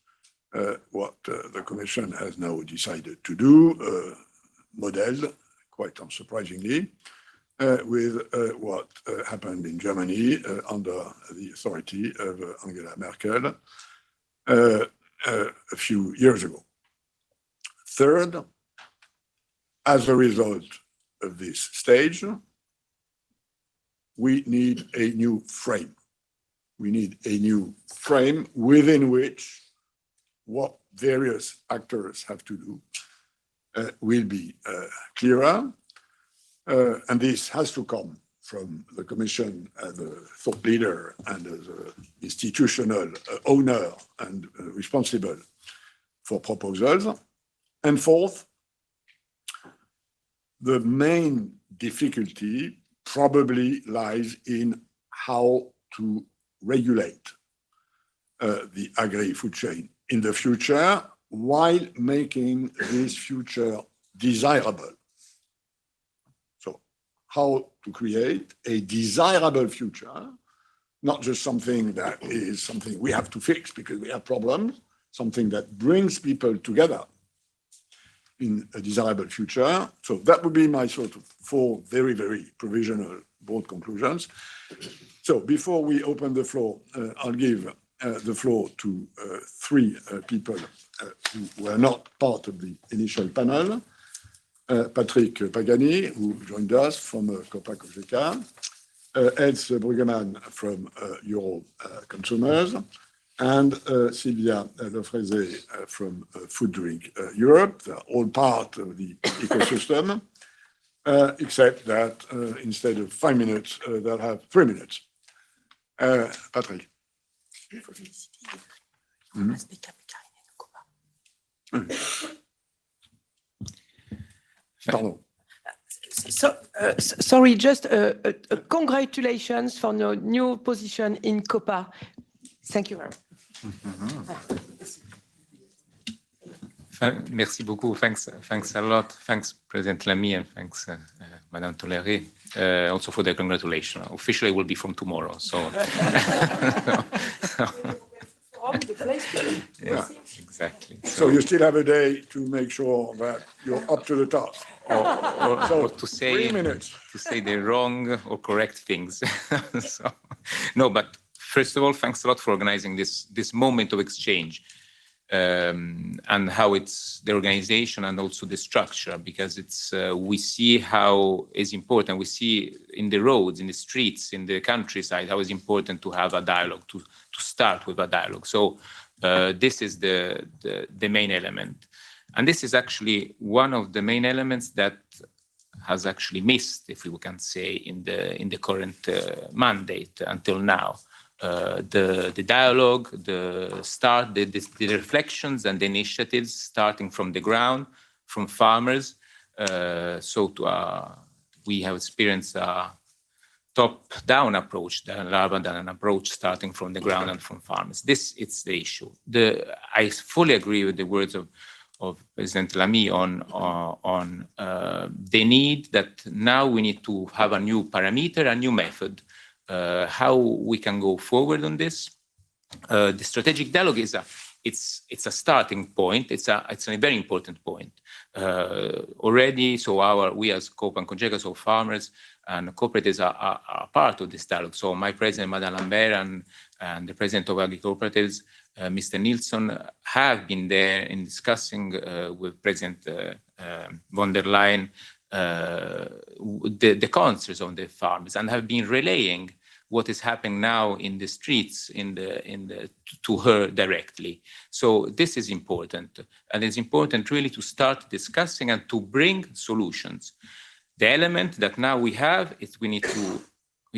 what the Commission has now decided to do, modeled, quite unsurprisingly, with what happened in Germany under the authority of Angela Merkel a few years ago. Third, as a result of this stage, we need a new frame. We need a new frame within which what various actors have to do will be clearer. And this has to come from the Commission as a thought leader and as an institutional owner and responsible for proposals. And fourth, the main difficulty probably lies in how to regulate the agri-food chain in the future while making this future desirable. So how to create a desirable future, not just something that is something we have to fix because we have problems, something that brings people together in a desirable future. So that would be my sort of 4 very, very provisional broad conclusions. So before we open the floor, I'll give the floor to 3 people who were not part of the initial panel. Patrick Pagani, who joined us from Copa-Cogeca, Eds Bruggeman from Euro Consumers, and Sylvia Lefrezé from Food Drink Europe. They're all part of the ecosystem, except that instead of 5 minutes, they'll have 3 minutes. Patrick. Pardon. So, sorry, just congratulations for your new position in COPA. Thank you very much. Merci beaucoup. Thanks a lot. Thanks, President Lamy, and thanks, Madame Toléré, also for the congratulations. Officially, it will be from tomorrow. So, yeah, exactly. So you still have a day to make sure that you're up to the task. Or to say 3 minutes. To say the wrong or correct things. So, no, but first of all, thanks a lot for organizing this moment of exchange. And how it's the organization and also the structure, because it's we see how is important. We see in the roads, in the streets, in the countryside, how it's important to have a dialogue, to start with a dialogue. So this is the main element. And this is actually one of the main elements that has actually missed, if we can say, in the current mandate until now. The dialogue, the reflections and the initiatives starting from the ground, from farmers. We have experienced a top-down approach rather than an approach starting from the ground and from farmers. This is the issue. I fully agree with the words of President Lamy on the need that now we need to have a new parameter, a new method. How we can go forward on this. The strategic dialogue is it's a starting point. It's a very important point already. So we as Copa and Cogeca, so farmers, and cooperatives are part of this dialogue. So my president, Madame Lambert, and the president of agri-cooperatives, Mr. Nilsson, have been there in discussing with President von der Leyen the concerns of the farmers, and have been relaying what is happening now in the streets to her directly. So this is important, and it's important really to start discussing and to bring solutions. The element that now we have is we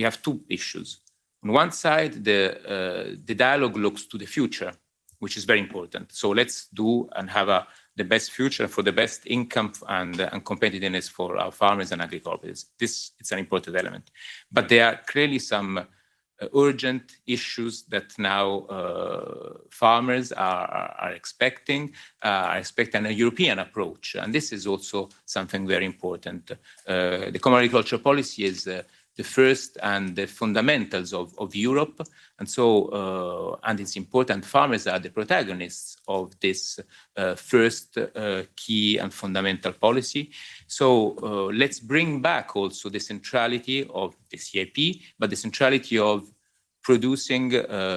have two issues. On one side, the dialogue looks to the future, which is very important. So let's do and have the best future for the best income and competitiveness for our farmers and agri-cooperatives. It's an important element. But there are clearly some urgent issues that now farmers are expecting a European approach. And this is also something very important. The common agricultural policy is the first and the fundamentals of Europe. And so, and it's important, farmers are the protagonists of this first key and fundamental policy. So let's bring back also the centrality of the CAP, but the centrality of producing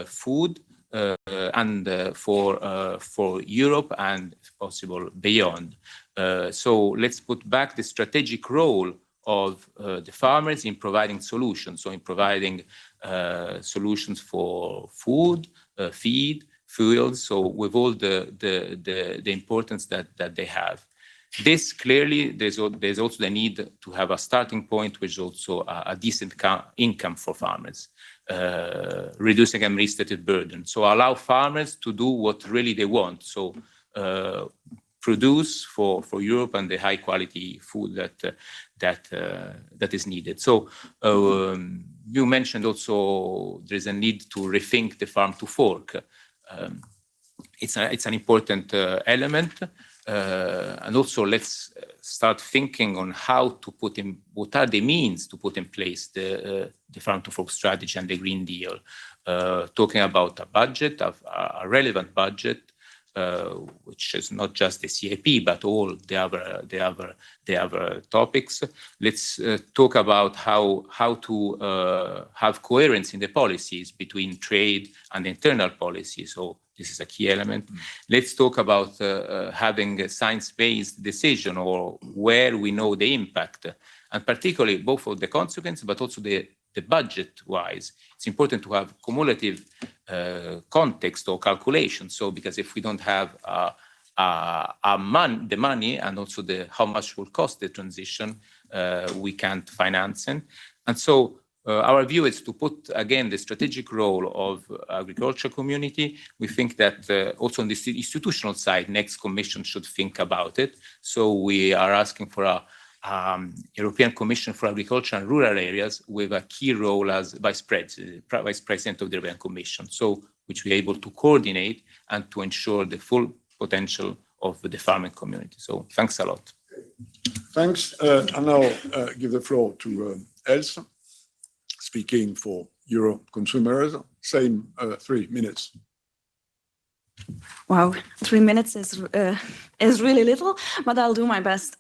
food and for Europe and if possible beyond. So let's put back the strategic role of the farmers in providing solutions, so in providing solutions for food, feed, fuels, so with all the importance that they have. This clearly, there's also the need to have a starting point, which is also a decent income for farmers, reducing administrative burden. So allow farmers to do what really they want. So produce for Europe and the high quality food that is needed. So you mentioned also there's a need to rethink the farm to fork. It's an important element. And also let's start thinking on how to put in, what are the means to put in place the farm to fork strategy and the Green Deal. Talking about a budget, a relevant budget, which is not just the CAP, but all the other topics. Let's talk about how to have coherence in the policies between trade and internal policy. So this is a key element. Let's talk about having a science-based decision, or where we know the impact, and particularly both of the consequence, but also the budget-wise. It's important to have cumulative context or calculation. So, because if we don't have the money and also how much will cost the transition, we can't finance it. And so our view is to put, again, the strategic role of agriculture community. We think that also on the institutional side, next Commission should think about it. So we are asking for a European Commission for Agriculture and Rural Areas with a key role as Vice President of the European Commission, so which we are able to coordinate and to ensure the full potential of the farming community. So thanks a lot. Thanks. I now give the floor to Else, speaking for Euro consumers. Same 3 minutes. Wow, 3 minutes is really little, but I'll do my best.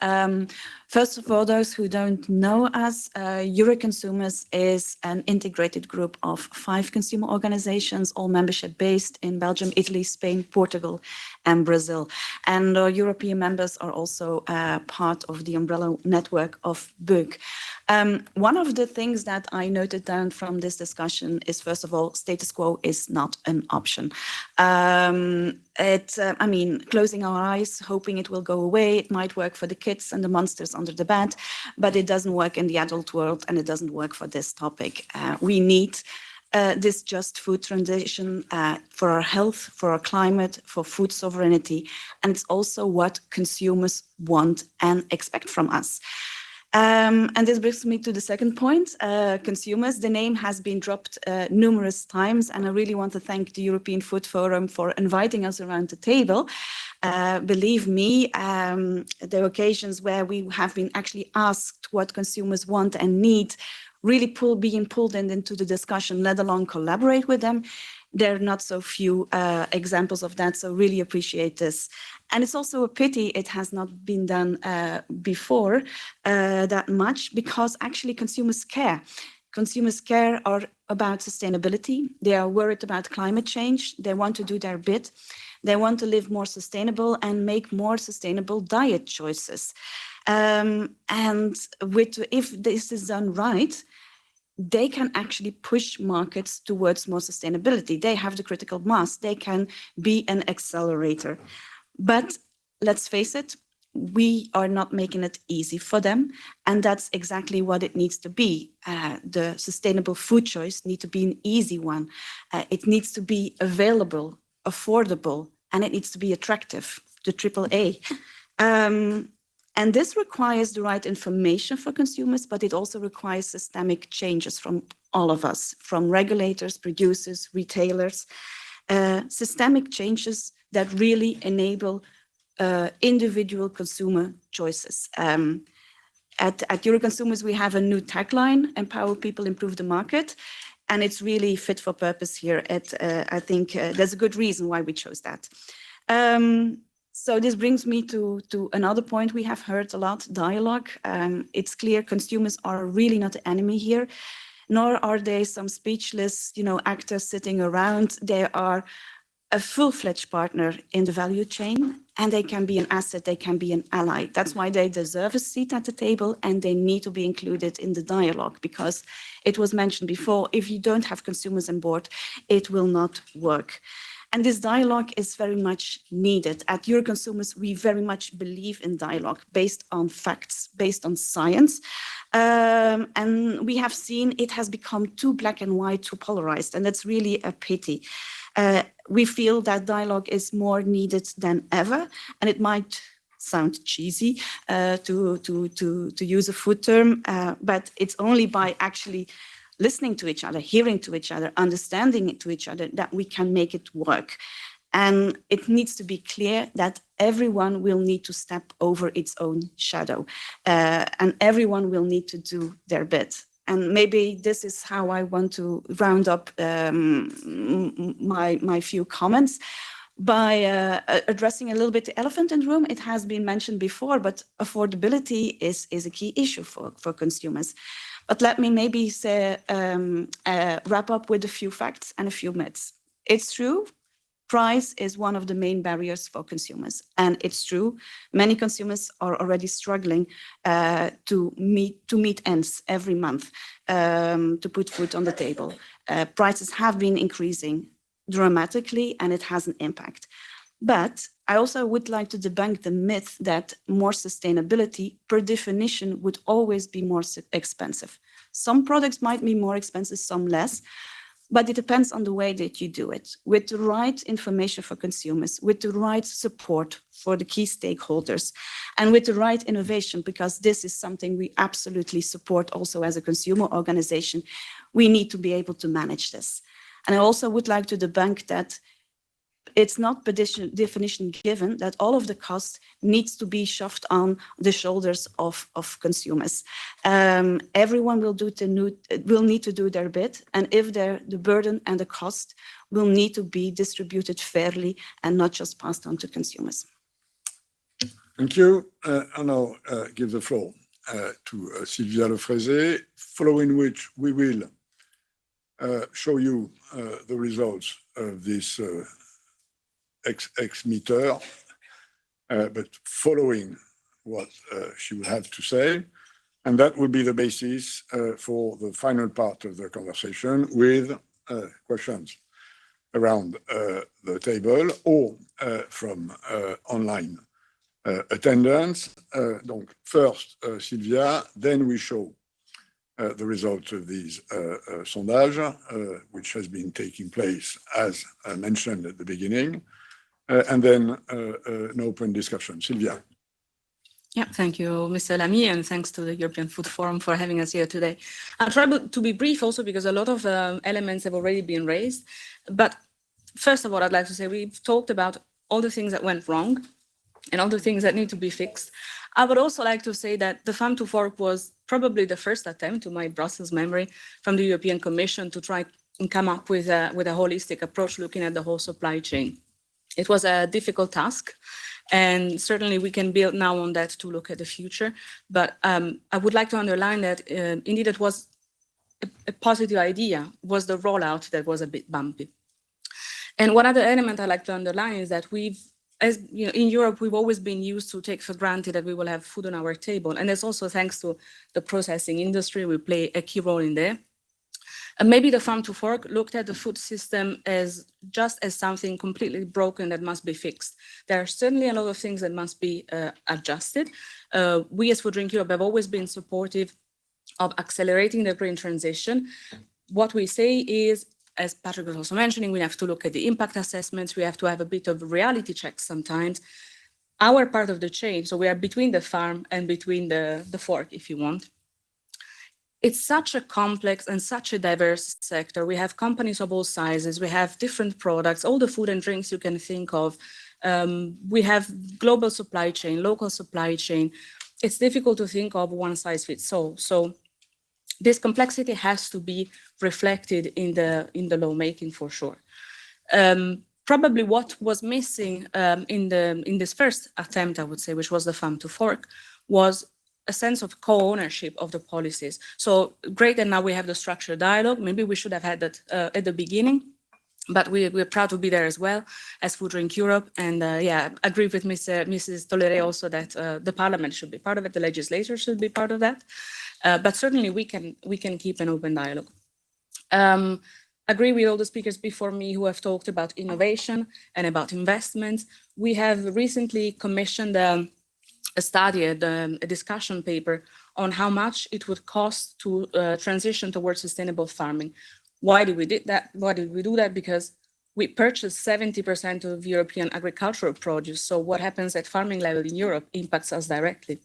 First of all, those who don't know us, Euroconsumers is an integrated group of 5 consumer organizations, all membership based in Belgium, Italy, Spain, Portugal, and Brazil. And our European members are also part of the umbrella network of BUG. One of the things that I noted down from this discussion is, first of all, status quo is not an option. I mean, closing our eyes, hoping it will go away, it might work for the kids and the monsters under the bed, but it doesn't work in the adult world, and it doesn't work for this topic. We need this just food transition for our health, for our climate, for food sovereignty, and it's also what consumers want and expect from us. And this brings me to the second point, consumers. The name has been dropped numerous times, and I really want to thank the European Food Forum for inviting us around the table. Believe me, the occasions where we have been actually asked what consumers want and need really being pulled into the discussion, let alone collaborate with them. There are not so few examples of that, so really appreciate this. And it's also a pity it has not been done before that much, because actually consumers care. Consumers care about sustainability. They are worried about climate change. They want to do their bit. They want to live more sustainable and make more sustainable diet choices. And if this is done right, they can actually push markets towards more sustainability. They have the critical mass. They can be an accelerator. But let's face it, we are not making it easy for them. And that's exactly what it needs to be. The sustainable food choice needs to be an easy one. It needs to be available, affordable, and it needs to be attractive, the AAA. And this requires the right information for consumers, but it also requires systemic changes from all of us, from regulators, producers, retailers, systemic changes that really enable individual consumer choices. At Euroconsumers, we have a new tagline, empower people, improve the market. And it's really fit for purpose here. I think there's a good reason why we chose that. So this brings me to another point we have heard a lot, dialogue. It's clear consumers are really not the enemy here, nor are they some speechless, actors sitting around. They are a full-fledged partner in the value chain, and they can be an asset, they can be an ally. That's why they deserve a seat at the table, and they need to be included in the dialogue, because it was mentioned before, if you don't have consumers on board, it will not work. And this dialogue is very much needed. At Euroconsumers, we very much believe in dialogue based on facts, based on science. And we have seen it has become too black and white, too polarized, and that's really a pity. We feel that dialogue is more needed than ever, and it might sound cheesy to use a food term, but it's only by actually listening to each other, hearing to each other, understanding it to each other, that we can make it work. And it needs to be clear that everyone will need to step over its own shadow, and everyone will need to do their bit. And maybe this is how I want to round up my few comments by addressing a little bit the elephant in the room. It has been mentioned before, but affordability is a key issue for consumers. But let me maybe say, wrap up with a few facts and a few myths. It's true, price is one of the main barriers for consumers. And it's true, many consumers are already struggling to meet ends every month, to put food on the table. Prices have been increasing dramatically, and it has an impact. But I also would like to debunk the myth that more sustainability, per definition, would always be more expensive. Some products might be more expensive, some less, but it depends on the way that you do it. With the right information for consumers, with the right support for the key stakeholders, and with the right innovation, because this is something we absolutely support also as a consumer organization, we need to be able to manage this. And I also would like to debunk that it's not by definition given that all of the cost needs to be shoved on the shoulders of consumers. Everyone will need to do their bit, and if the burden and the cost will need to be distributed fairly and not just passed on to consumers. Thank you. I now give the floor to Sylvia Lefraisé, following which we will show you the results of this X meter, but following what she will have to say. And that will be the basis for the final part of the conversation with questions around the table or from online attendance. Donc first, Sylvia, then we show the results of these sondage, which has been taking place, as mentioned at the beginning, and then an open discussion. Sylvia. Yeah, thank you, Mr. Lamy, and thanks to the European Food Forum for having us here today. I'll try to be brief also because a lot of elements have already been raised. But first of all, I'd like to say we've talked about all the things that went wrong and all the things that need to be fixed. I would also like to say that the Farm to Fork was probably the first attempt, to my Brussels memory, from the European Commission to try and come up with a holistic approach looking at the whole supply chain. It was a difficult task, and certainly we can build now on that to look at the future. But I would like to underline that indeed it was a positive idea, was the rollout that was a bit bumpy. And one other element I like to underline is that as you know, in Europe, we've always been used to take for granted that we will have food on our table. And that's also thanks to the processing industry. We play a key role in there. And maybe the farm to fork looked at the food system as just as something completely broken that must be fixed. There are certainly a lot of things that must be adjusted. We as Food Drink Europe have always been supportive of accelerating the green transition. What we say is, as Patrick was also mentioning, we have to look at the impact assessments. We have to have a bit of reality checks sometimes. Our part of the chain, so we are between the farm and between the fork, if you want. It's such a complex and such a diverse sector. We have companies of all sizes. We have different products, all the food and drinks you can think of. We have global supply chain, local supply chain. It's difficult to think of one size fits all. So this complexity has to be reflected in the lawmaking for sure. Probably what was missing in this first attempt, I would say, which was the farm to fork, was a sense of co-ownership of the policies. So great that now we have the structured dialogue. Maybe we should have had that at the beginning, but we're proud to be there as well as Food Drink Europe. And yeah, I agree with Mrs. Tolere also that the Parliament should be part of it, the legislature should be part of that. But certainly we can keep an open dialogue. Agree with all the speakers before me who have talked about innovation and about investments. We have recently commissioned a study, a discussion paper on how much it would cost to transition towards sustainable farming. Why did we do that? Why did we do that? Because we purchase 70% of European agricultural produce. So what happens at farming level in Europe impacts us directly.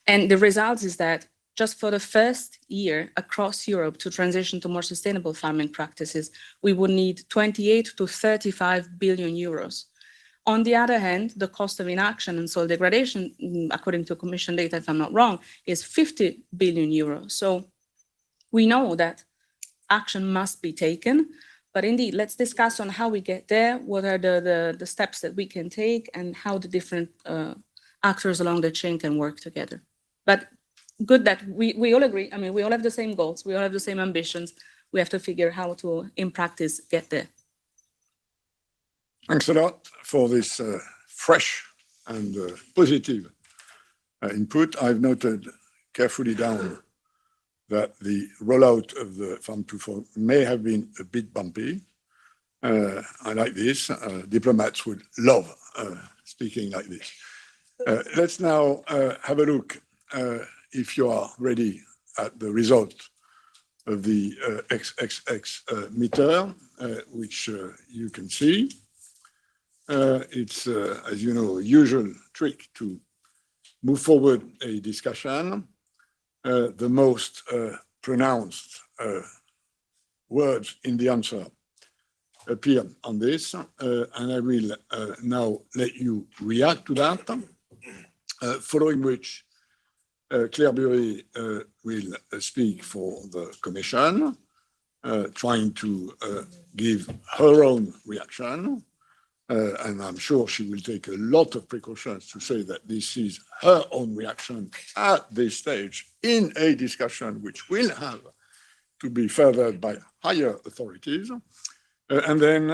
And the result is that just for the first year across Europe to transition to more sustainable farming practices, we would need 28 to 35 billion euros. On the other hand, the cost of inaction and soil degradation, according to Commission data, if I'm not wrong, is 50 billion euros. So we know that action must be taken, but indeed, let's discuss on how we get there, what are the steps that we can take, and how the different actors along the chain can work together. But good that we all agree. I mean, we all have the same goals. We all have the same ambitions. We have to figure how to, in practice, get there. Thanks a lot for this fresh and positive input. I've noted carefully down that the rollout of the farm to fork may have been a bit bumpy. I like this. Diplomats would love speaking like this. Let's now have a look, if you are ready, at the result of the XXX meter, which you can see. It's, as you know, a usual trick to move forward a discussion. The most pronounced words in the answer appear on this, and I will now let you react to that, following which Claire Bury will speak for the Commission, trying to give her own reaction. And I'm sure she will take a lot of precautions to say that this is her own reaction at this stage in a discussion which will have to be furthered by higher authorities. And then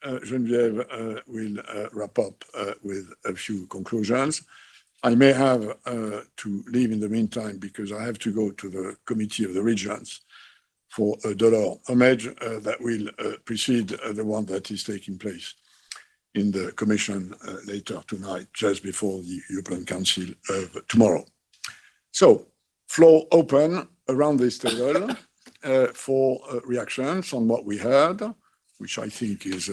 Geneviève will wrap up with a few conclusions. I may have to leave in the meantime because I have to go to the Committee of the Regions for a dollar homage that will precede the one that is taking place in the Commission later tonight, just before the European Council of tomorrow. So, floor open around this table for reactions on what we heard, which I think is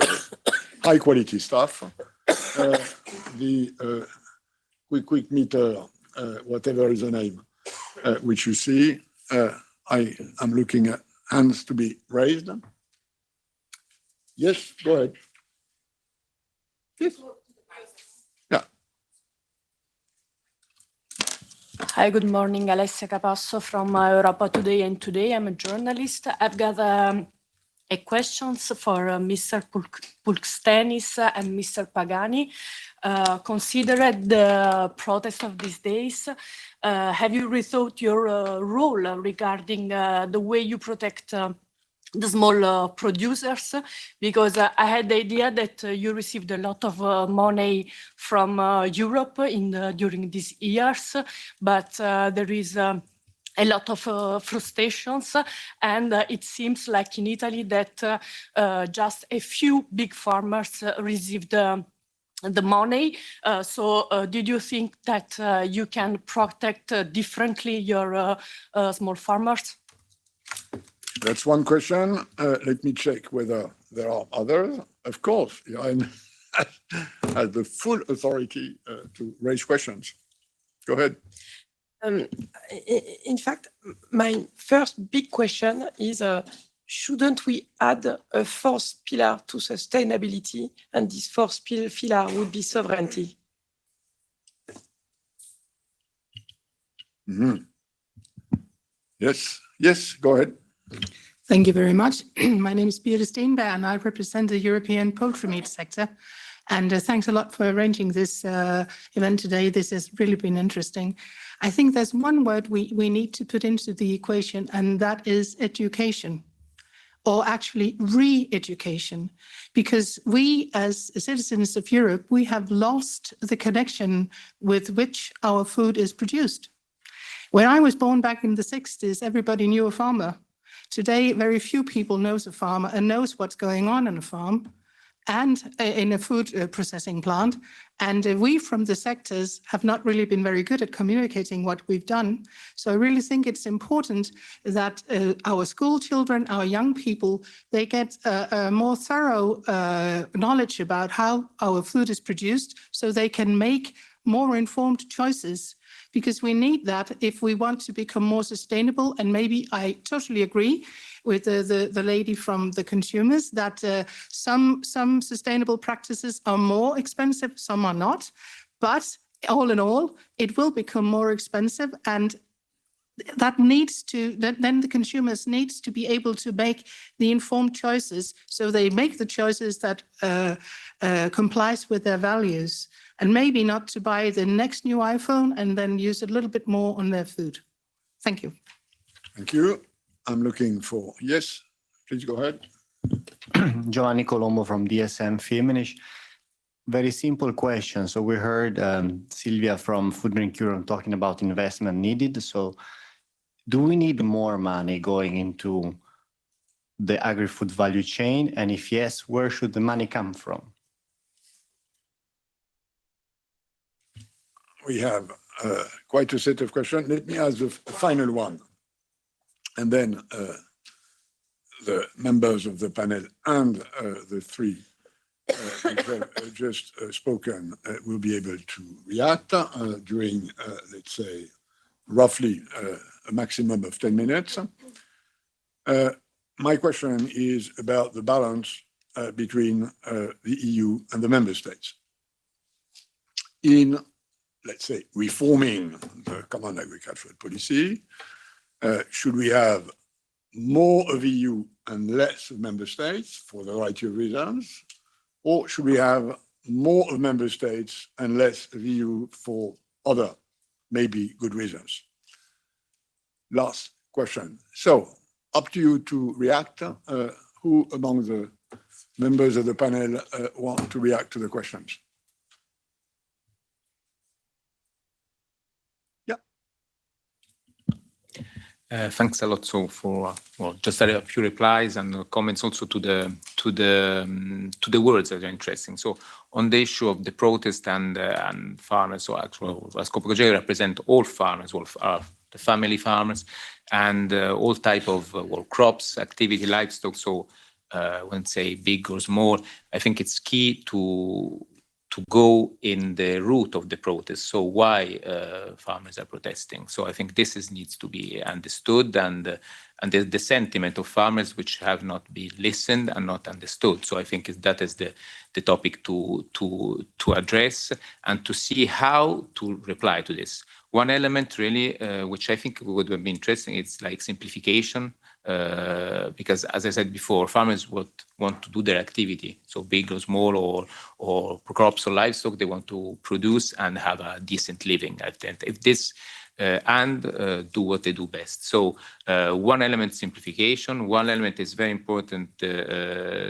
high quality stuff. The quick meter, whatever is the name, which you see, I am looking at hands to be raised. Yes, go ahead. Yes. Yeah. Hi, good morning. Alessia Capasso from Europa Today and Today. I'm a journalist. I've got a questions for Mr. Pulkstenis and Mr. Pagani. Considered the protest of these days, have you rethought your role regarding the way you protect the small producers? Because I had the idea that you received a lot of money from Europe during these years, but there is a lot of frustrations, and it seems like in Italy that just a few big farmers received the money. So did you think that you can protect differently your small farmers? That's one question. Let me check whether there are others. Of course, I have the full authority to raise questions. Go ahead. In fact, my first big question is, shouldn't we add a fourth pillar to sustainability? And this fourth pillar would be sovereignty. Mm-hmm. Yes, go ahead. Thank you very much. My name is Beate Steenberg, and I represent the European poultry meat sector. And thanks a lot for arranging this event today. This has really been interesting. I think there's one word we need to put into the equation, and that is education, or actually re-education, because we as citizens of Europe, we have lost the connection with which our food is produced. When I was born back in the 60s, everybody knew a farmer. Today, very few people knows a farmer and knows what's going on in a farm and in a food processing plant. And we from the sectors have not really been very good at communicating what we've done. So I really think it's important that our school children, our young people, they get a more thorough knowledge about how our food is produced so they can make more informed choices, because we need that if we want to become more sustainable. And maybe I totally agree with the lady from the consumers that some sustainable practices are more expensive, some are not. But all in all, it will become more expensive, and that needs to, then the consumers needs to be able to make the informed choices, so they make the choices that complies with their values, and maybe not to buy the next new iPhone and then use it a little bit more on their food. Thank you. Thank you. I'm looking for, yes, please go ahead. Giovanni Colombo from DSM Feminish. Very simple question. So we heard Silvia from Food Drink Europe talking about investment needed. So do we need more money going into the agri-food value chain? And if yes, where should the money come from? We have quite a set of questions. Let me ask the final one. And then the members of the panel and the three just spoken will be able to react during, let's say, roughly a maximum of 10 minutes. My question is about the balance between the EU and the member states. In, let's say, reforming the common agricultural policy, should we have more of EU and less of member states for a variety of reasons? Or should we have more of member states and less of EU for other, maybe good reasons? Last question. So, up to you to react. Who among the members of the panel want to react to the questions? Thanks a lot. So for just a few replies and comments also to the words that are interesting. So on the issue of the protest and farmers, so actually, Ascopo represent all farmers, all the family farmers, and all type of crops, activity, livestock. So when say big or small, I think it's key to go in the root of the protest. So why farmers are protesting? So I think this needs to be understood, and the sentiment of farmers which have not been listened and not understood. So I think that is the topic to address and to see how to reply to this. One element really, which I think would be interesting, it's like simplification, because as I said before, farmers would want to do their activity, so big or small or crops or livestock, they want to produce and have a decent living at the end. If this and do what they do best. So one element, simplification. One element is very important,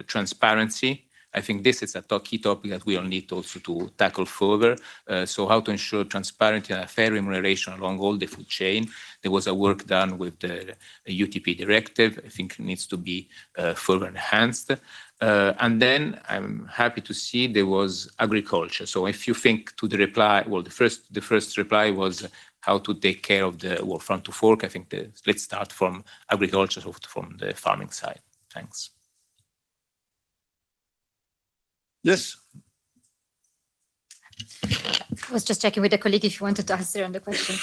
transparency. I think this is a key topic that we all need also to tackle further. So how to ensure transparency and a fair remuneration along all the food chain. There was a work done with the UTP directive. I think it needs to be further enhanced. And then I'm happy to see there was agriculture. So if you think to the reply, well, the first reply was how to take care of the farm to fork. I think let's start from agriculture, from the farming side. Thanks. Yes. I was just checking with the colleague if you wanted to answer on the question.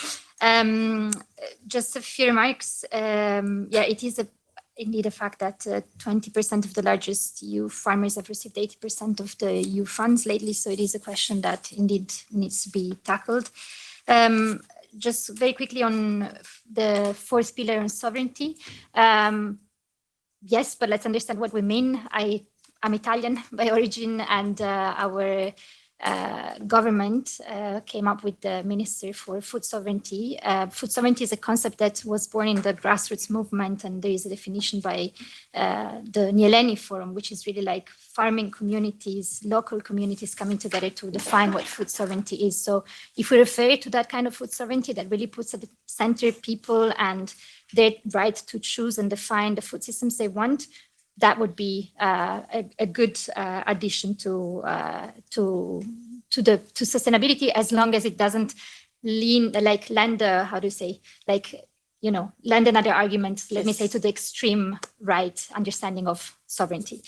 Just a few remarks. Yeah, it is indeed a fact that 20% of the largest EU farmers have received 80% of the EU funds lately. So it is a question that indeed needs to be tackled. Just very quickly on the fourth pillar on sovereignty. Yes, but let's understand what we mean. I'm Italian by origin, and our government came up with the Minister for Food Sovereignty. Food sovereignty is a concept that was born in the grassroots movement, and there is a definition by the Nieleni Forum, which is really like farming communities, local communities coming together to define what food sovereignty is. So if we refer to that kind of food sovereignty, that really puts at the center people and their right to choose and define the food systems they want, that would be a good addition to sustainability, as long as it doesn't lend another argument, let me say, to the extreme right understanding of sovereignty.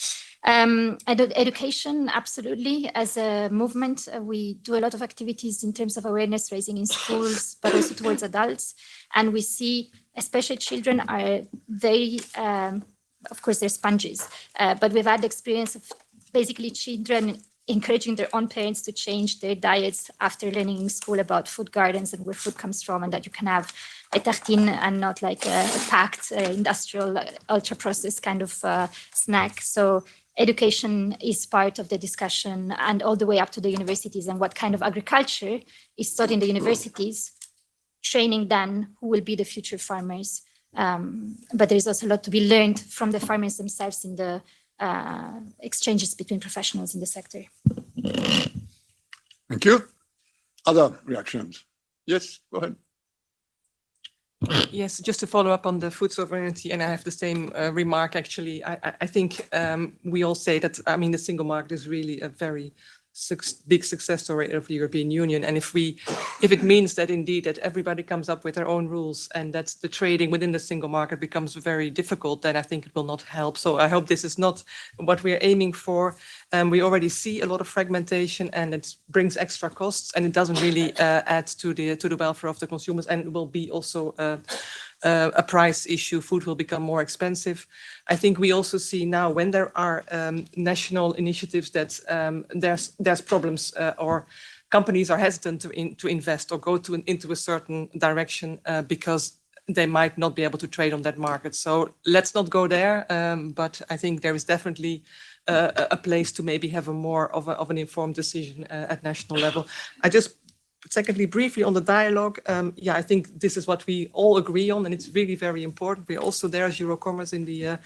Education, absolutely. As a movement, we do a lot of activities in terms of awareness raising in schools, but also towards adults. And we see, especially children are very, of course, they're sponges, but we've had the experience of basically children encouraging their own parents to change their diets after learning in school about food gardens and where food comes from, and that you can have a tartine and not like a packed industrial ultra-processed kind of snack. So education is part of the discussion, and all the way up to the universities, and what kind of agriculture is taught in the universities, training then who will be the future farmers. But there's also a lot to be learned from the farmers themselves in the exchanges between professionals in the sector. Thank you. Other reactions? Yes, go ahead. Yes, just to follow up on the food sovereignty, and I have the same remark actually. I think we all say that, I mean, the single market is really a very big success story of the European Union. And if it means that indeed that everybody comes up with their own rules and that the trading within the single market becomes very difficult, then I think it will not help. So I hope this is not what we're aiming for. We already see a lot of fragmentation, and it brings extra costs, and it doesn't really add to the welfare of the consumers, and it will be also a price issue. Food will become more expensive. I think we also see now, when there are national initiatives, that there's problems, or companies are hesitant to invest or go into a certain direction because they might not be able to trade on that market. So let's not go there. But I think there is definitely a place to maybe have a more of an informed decision at national level. Secondly, briefly on the dialogue, yeah, I think this is what we all agree on, and it's really very important. We're also there as Eurocommerce in the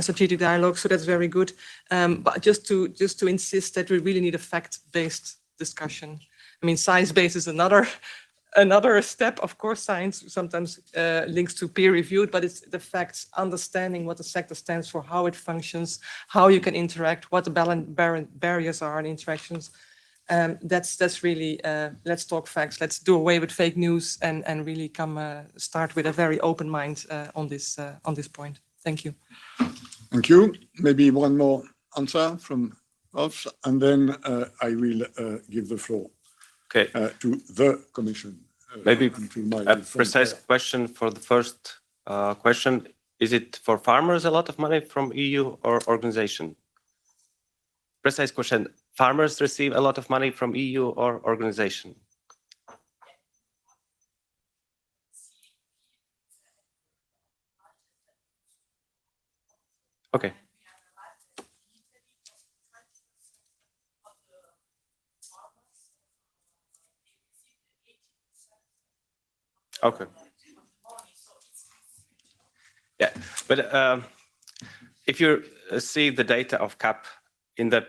strategic dialogue, so that's very good. But just to insist that we really need a fact-based discussion. I mean, science-based is another step. Of course, science sometimes links to peer-reviewed, but it's the facts, understanding what the sector stands for, how it functions, how you can interact, what the barriers are in interactions. That's really, let's talk facts, let's do away with fake news, and really start with a very open mind on this point. Thank you. Thank you. Maybe one more answer from us, and then I will give the floor to the Commission. Maybe a precise question for the first question. Is it for farmers a lot of money from EU or organization? Precise question. Farmers receive a lot of money from EU or organization? Okay. Okay. Yeah, but if you see the data of CAP in the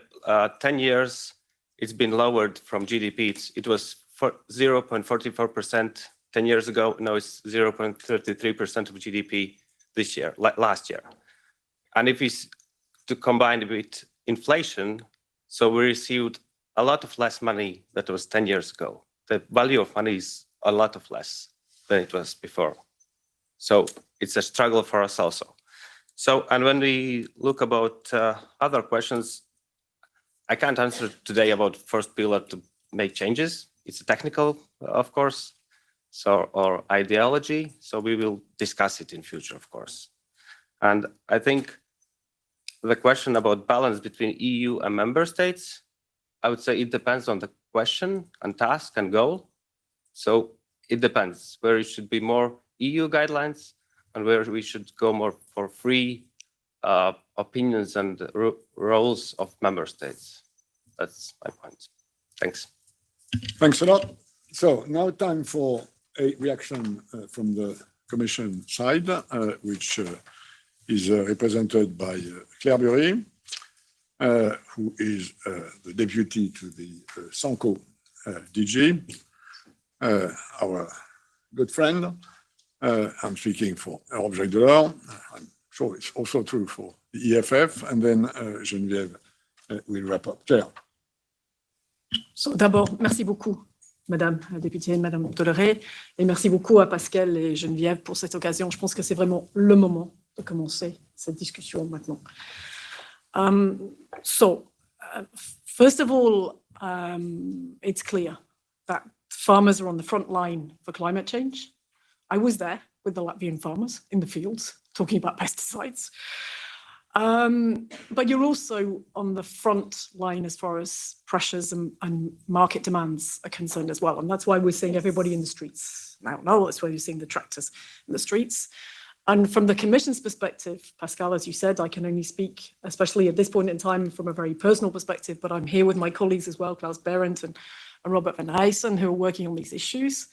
10 years, it's been lowered from GDP. It was 0.44% 10 years ago. Now it's 0.33% of GDP this year, last year. And if we to combine it with inflation, so we received a lot of less money than it was 10 years ago. The value of money is a lot of less than it was before. So it's a struggle for us also. So, and when we look about other questions, I can't answer today about first pillar to make changes. It's a technical, of course, so or ideology. So we will discuss it in future, of course. And I think the question about balance between EU and member states, I would say it depends on the question and task and goal. So it depends where it should be more EU guidelines and where we should go more for free opinions and roles of member states. That's my point. Thanks. Thanks a lot. So now time for a reaction from the Commission side, which is represented by Claire Bury, who is the deputy to the Sanco DG, our good friend. I'm speaking for Object de l'Or. I'm sure it's also true for the EFF, and then Geneviève will wrap up. Claire. So, d'abord, merci beaucoup, Madame la députée, Madame Tolleré, et merci beaucoup à Pascal et Geneviève pour cette occasion. Je pense que c'est vraiment le moment de commencer cette discussion maintenant. First of all, it's clear that farmers are on the front line for climate change. I was there with the Latvian farmers in the fields talking about pesticides. But you're also on the front line as far as pressures and market demands are concerned as well. And that's why we're seeing everybody in the streets now. That's why you're seeing the tractors in the streets. And from the Commission's perspective, Pascal, as you said, I can only speak, especially at this point in time, from a very personal perspective, but I'm here with my colleagues as well, Klaus Behrendt and Robert van Rijssen, who are working on these issues,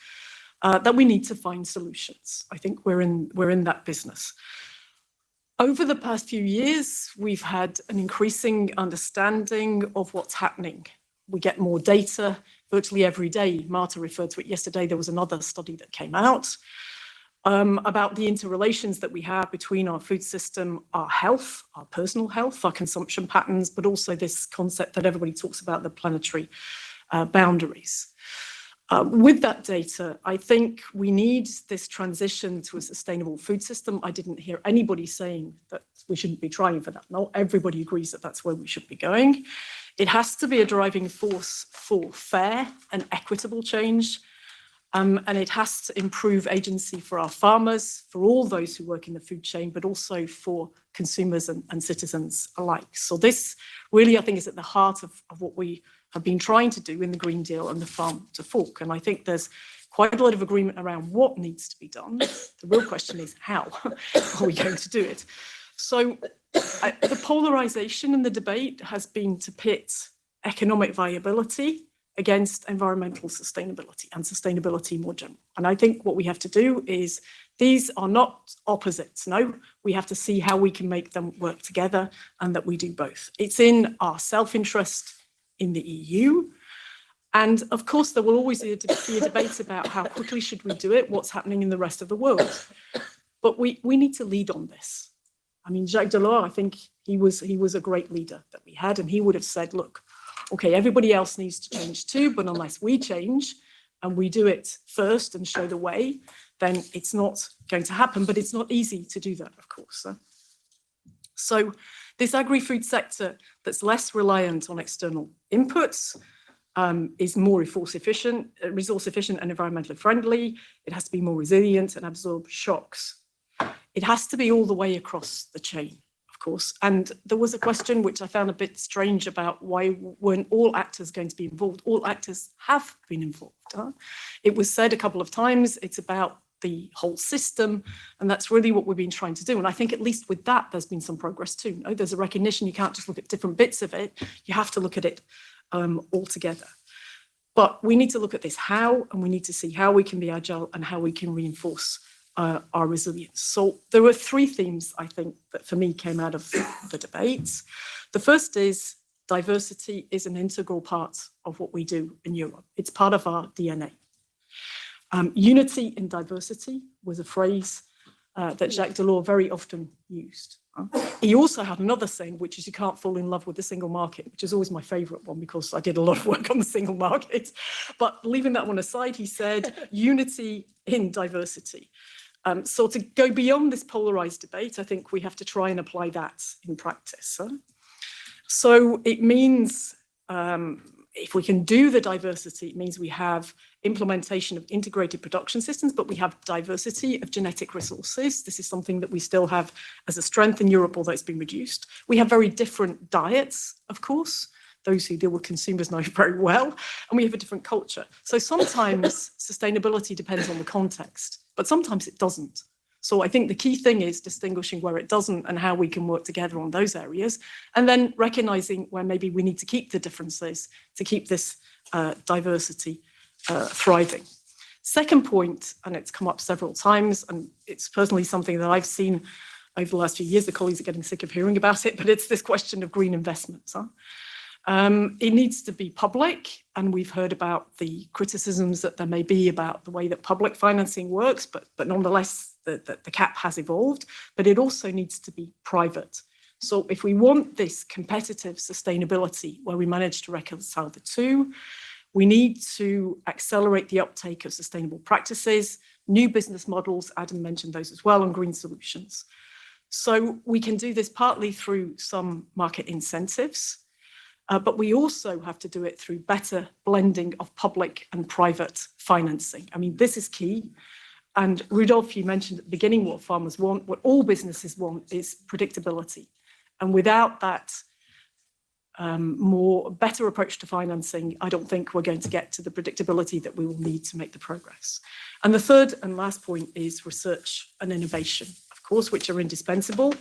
that we need to find solutions. I think we're in that business. Over the past few years, we've had an increasing understanding of what's happening. We get more data virtually every day. Marta referred to it yesterday. There was another study that came out about the interrelations that we have between our food system, our health, our personal health, our consumption patterns, but also this concept that everybody talks about, the planetary boundaries. With that data, I think we need this transition to a sustainable food system. I didn't hear anybody saying that we shouldn't be trying for that. No, everybody agrees that that's where we should be going. It has to be a driving force for fair and equitable change. And it has to improve agency for our farmers, for all those who work in the food chain, but also for consumers and citizens alike. So this really, I think, is at the heart of what we have been trying to do in the Green Deal and the Farm to Fork. And I think there's quite a lot of agreement around what needs to be done. The real question is how are we going to do it? So the polarisation in the debate has been to pit economic viability against environmental sustainability and sustainability more general. And I think what we have to do is, these are not opposites. No, we have to see how we can make them work together and that we do both. It's in our self-interest in the EU. And of course, there will always be a debate about how quickly should we do it, what's happening in the rest of the world. But we need to lead on this. I mean, Jacques Delors, I think he was a great leader that we had, and he would have said, look, okay, everybody else needs to change too, but unless we change and we do it first and show the way, then it's not going to happen. But it's not easy to do that, of course. So this agri-food sector that's less reliant on external inputs is more resource efficient and environmentally friendly. It has to be more resilient and absorb shocks. It has to be all the way across the chain, of course. And there was a question which I found a bit strange about why weren't all actors going to be involved? All actors have been involved. It was said a couple of times, it's about the whole system. And that's really what we've been trying to do. And I think at least with that, there's been some progress too. No? There's a recognition you can't just look at different bits of it. You have to look at it all together. But we need to look at this how, and we need to see how we can be agile and how we can reinforce our resilience. So there were three themes, I think, that for me came out of the debates. The first is diversity is an integral part of what we do in Europe. It's part of our DNA. Unity in diversity was a phrase that Jacques Delors very often used. He also had another saying, which is you can't fall in love with the single market, which is always my favorite one because I did a lot of work on the single market. But leaving that one aside, he said unity in diversity. So to go beyond this polarized debate, I think we have to try and apply that in practice. So it means if we can do the diversity, it means we have implementation of integrated production systems, but we have diversity of genetic resources. This is something that we still have as a strength in Europe, although it's been reduced. We have very different diets, of course. Those who deal with consumers know very well, and we have a different culture. So sometimes sustainability depends on the context, but sometimes it doesn't. So I think the key thing is distinguishing where it doesn't and how we can work together on those areas, and then recognizing where maybe we need to keep the differences to keep this diversity thriving. Second point, and it's come up several times, and it's personally something that I've seen over the last few years, the colleagues are getting sick of hearing about it, but it's this question of green investments. It needs to be public, and we've heard about the criticisms that there may be about the way that public financing works, but nonetheless, the cap has evolved, but it also needs to be private. So if we want this competitive sustainability where we manage to reconcile the two, we need to accelerate the uptake of sustainable practices, new business models, Adam mentioned those as well, and green solutions. So we can do this partly through some market incentives, but we also have to do it through better blending of public and private financing. I mean, this is key. And Rudolf, you mentioned at the beginning what farmers want, what all businesses want is predictability. And without that better approach to financing, I don't think we're going to get to the predictability that we will need to make the progress. And the third and last point is research and innovation, of course, which are indispensable.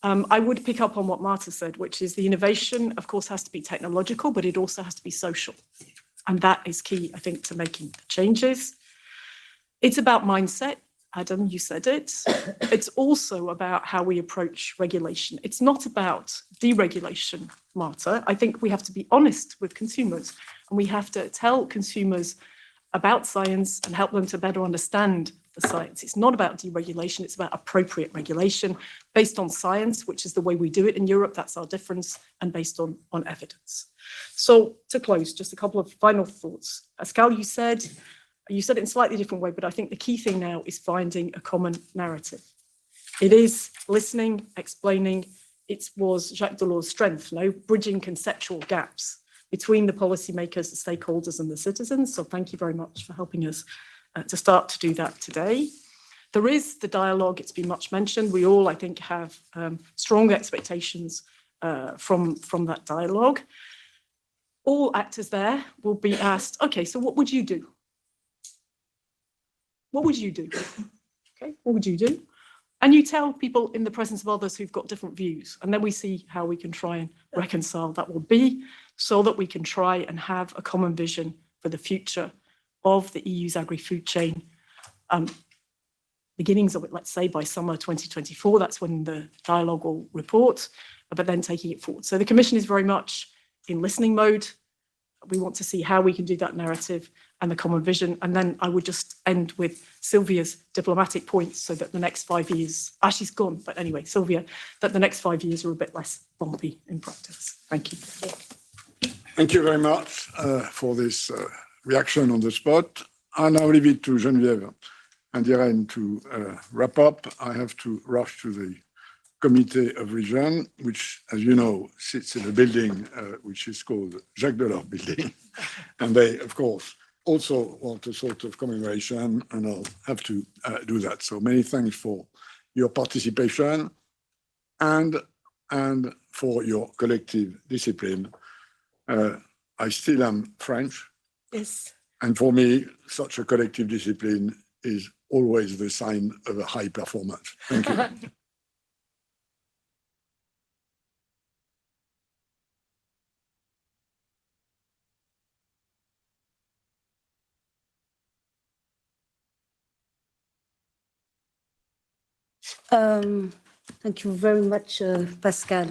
I would pick up on what Marta said, which is the innovation, of course, has to be technological, but it also has to be social. And that is key, I think, to making the changes. It's about mindset. Adam, you said it. It's also about how we approach regulation. It's not about deregulation, Marta. I think we have to be honest with consumers, and we have to tell consumers about science and help them to better understand the science. It's not about deregulation, it's about appropriate regulation based on science, which is the way we do it in Europe. That's our difference, and based on evidence. So to close, just a couple of final thoughts. Pascal, you said it in a slightly different way, but I think the key thing now is finding a common narrative. It is listening, explaining. It was Jacques Delors' strength, bridging conceptual gaps between the policymakers, the stakeholders, and the citizens. So thank you very much for helping us to start to do that today. There is the dialogue, it's been much mentioned. We all, I think, have strong expectations from that dialogue. All actors there will be asked, okay, so what would you do? What would you do? Okay, what would you do? And you tell people in the presence of others who've got different views, and then we see how we can try and reconcile that will be, so that we can try and have a common vision for the future of the EU's agri-food chain. Beginnings of it, let's say, by summer 2024, that's when the dialogue will report, but then taking it forward. So the Commission is very much in listening mode. We want to see how we can do that narrative and the common vision. And then I would just end with Sylvia's diplomatic points so that the next 5 years, she's gone, but anyway, Sylvia, that the next 5 years are a bit less bumpy in practice. Thank you. Thank you very much for this reaction on the spot. I'll now leave it to Geneviève and Irene to wrap up. I have to rush to the Committee of Region, which, as you know, sits in a building which is called Jacques Delors Building. And they, of course, also want a sort of commemoration, and I'll have to do that. So many thanks for your participation and for your collective discipline. I still am French. Yes. And for me, such a collective discipline is always the sign of a high performance. Thank you. Thank you very much, Pascal.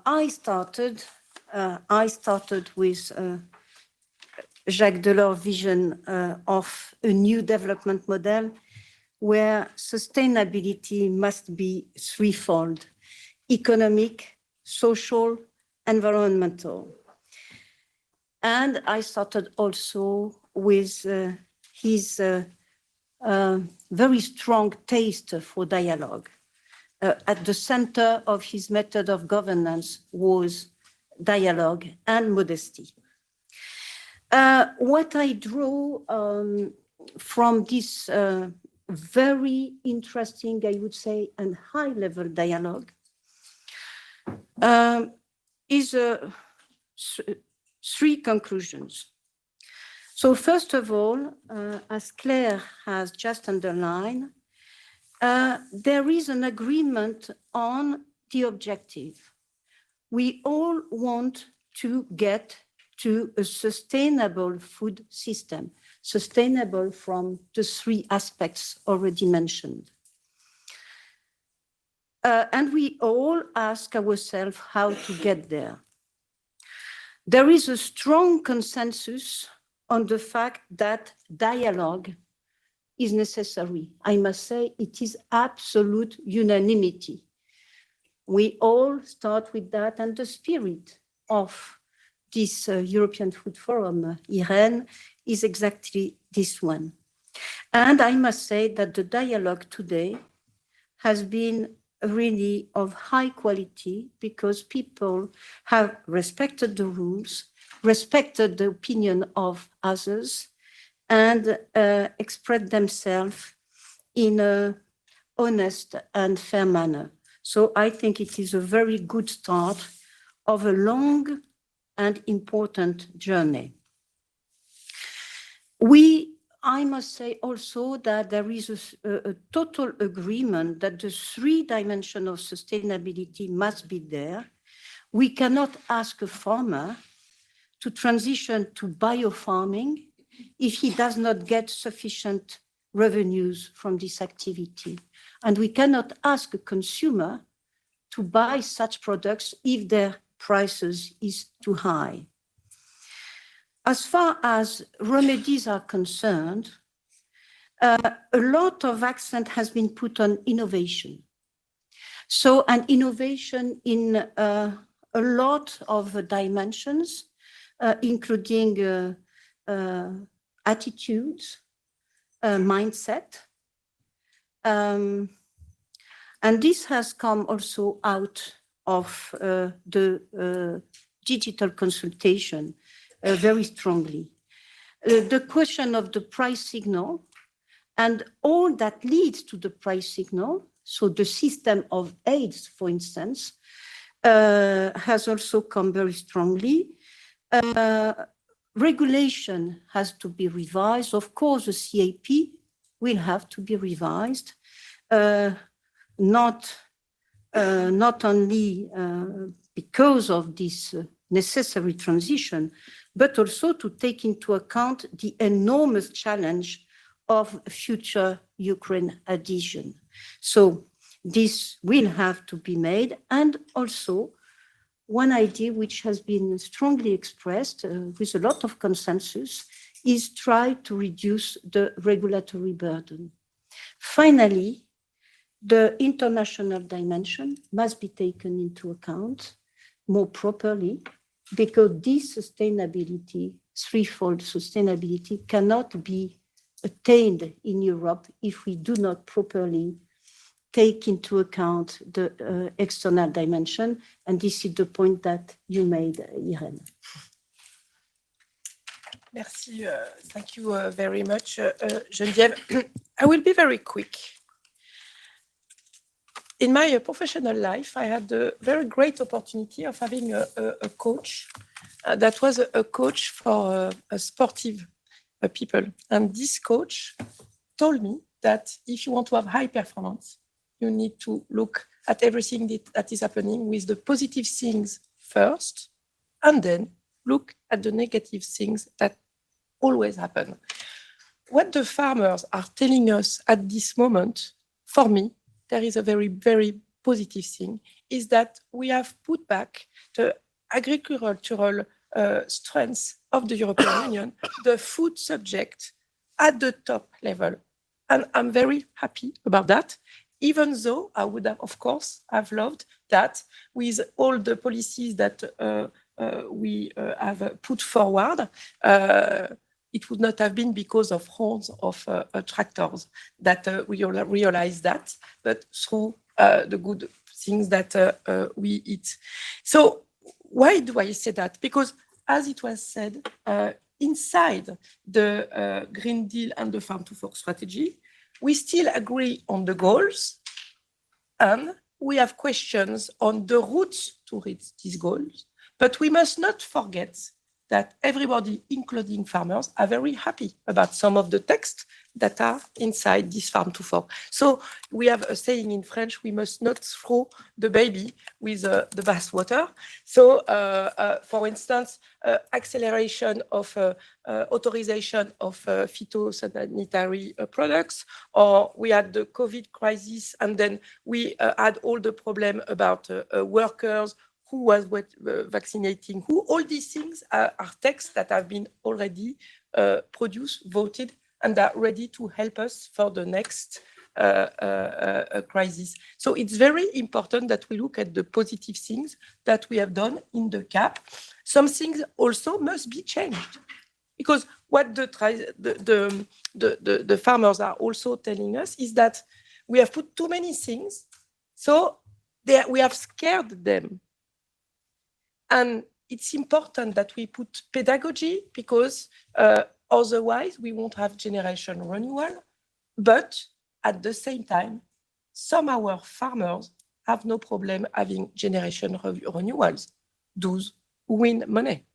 I started with Jacques Delors' vision of a new development model where sustainability must be threefold: economic, social, environmental. And I started also with his very strong taste for dialogue. At the center of his method of governance was dialogue and modesty. What I draw from this very interesting, I would say, and high-level dialogue is three conclusions. So first of all, as Claire has just underlined, there is an agreement on the objective. We all want to get to a sustainable food system, sustainable from the three aspects already mentioned. And we all ask ourselves how to get there. There is a strong consensus on the fact that dialogue is necessary. I must say it is absolute unanimity. We all start with that, and the spirit of this European Food Forum, IREN, is exactly this one. And I must say that the dialogue today has been really of high quality because people have respected the rules, respected the opinion of others, and expressed themselves in an honest and fair manner. So I think it is a very good start of a long and important journey. I must say also that there is a total agreement that the three dimensions of sustainability must be there. We cannot ask a farmer to transition to biofarming if he does not get sufficient revenues from this activity. And we cannot ask a consumer to buy such products if their prices is too high. As far as remedies are concerned, a lot of accent has been put on innovation. So an innovation in a lot of dimensions, including attitudes, mindset. And this has come also out of the digital consultation very strongly. The question of the price signal and all that leads to the price signal, so the system of aids, for instance, has also come very strongly. Regulation has to be revised. Of course, the CAP will have to be revised, not only because of this necessary transition, but also to take into account the enormous challenge of future Ukraine adhesion. So this will have to be made. And also one idea which has been strongly expressed with a lot of consensus is try to reduce the regulatory burden. Finally, the international dimension must be taken into account more properly, because this sustainability, threefold sustainability, cannot be attained in Europe if we do not properly take into account the external dimension. And this is the point that you made, Irene. Merci. Thank you very much, Geneviève. I will be very quick. In my professional life, I had the very great opportunity of having a coach that was a coach for a sportive people. And this coach told me that if you want to have high performance, you need to look at everything that is happening with the positive things first, and then look at the negative things that always happen. What the farmers are telling us at this moment, for me, there is a very, very positive thing, is that we have put back the agricultural strengths of the European Union, the food subject at the top level. And I'm very happy about that, even though I would have, of course, have loved that with all the policies that we have put forward, it would not have been because of horns of tractors that we realize that, but through the good things that we eat. So why do I say that? Because as it was said, inside the Green Deal and the Farm to Fork strategy, we still agree on the goals, and we have questions on the routes to reach these goals. But we must not forget that everybody, including farmers, are very happy about some of the texts that are inside this Farm to Fork. So we have a saying in French, we must not throw the baby with the bathwater. So for instance, acceleration of authorization of phytosanitary products, or we had the COVID crisis, and then we had all the problem about workers, who was vaccinating who. All these things are texts that have been already produced, voted, and are ready to help us for the next crisis. So it's very important that we look at the positive things that we have done in the CAP. Some things also must be changed, because what the farmers are also telling us is that we have put too many things, so we have scared them. And it's important that we put pedagogy, because otherwise we won't have generation renewal. But at the same time, some of our farmers have no problem having generation renewals, those who win money.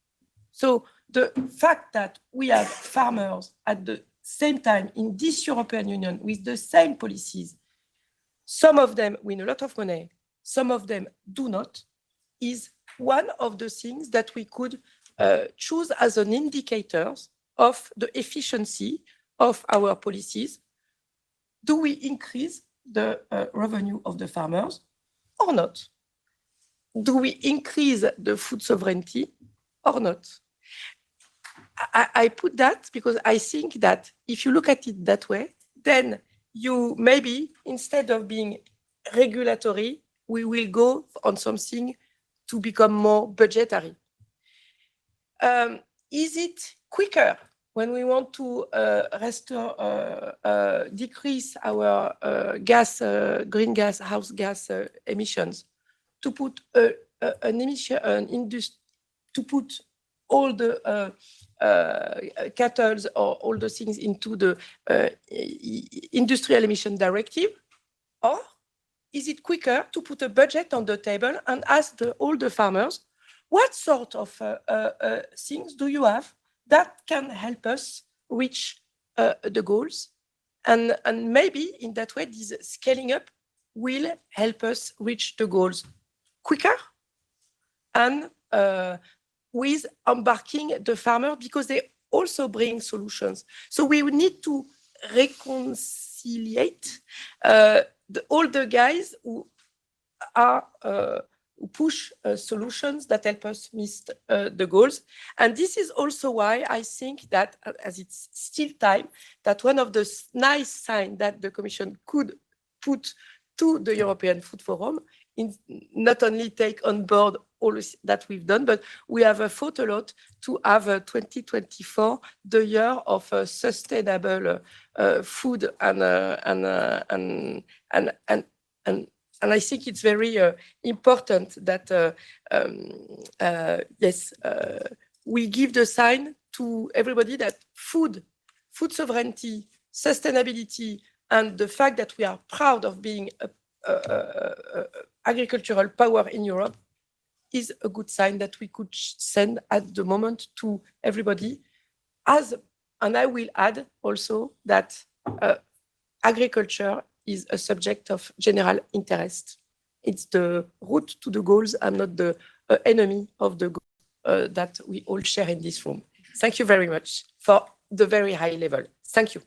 So the fact that we have farmers at the same time in this European Union with the same policies, some of them win a lot of money, some of them do not, is one of the things that we could choose as an indicator of the efficiency of our policies. Do we increase the revenue of the farmers or not? Do we increase the food sovereignty or not? I put that because I think that if you look at it that way, then you maybe, instead of being regulatory, we will go on something to become more budgetary. Is it quicker when we want to decrease our greenhouse gas emissions, to put to put all the cattle or all the things into the industrial emission directive? Or is it quicker to put a budget on the table and ask all the farmers, what sort of things do you have that can help us reach the goals? And maybe in that way, this scaling up will help us reach the goals quicker and with embarking the farmer, because they also bring solutions. So we need to reconciliate all the guys who are who push solutions that help us meet the goals. And this is also why I think that, as it's still time, that one of the nice signs that the Commission could put to the European Food Forum is not only take on board all that we've done, but we have fought a lot to have 2024 the year of sustainable food, and I think it's very important that yes, we give the sign to everybody that food sovereignty, sustainability, and the fact that we are proud of being agricultural power in Europe is a good sign that we could send at the moment to everybody as And I will add also that agriculture is a subject of general interest. It's the route to the goals and not the enemy of the goals that we all share in this room. Thank you very much for the very high level. Thank you.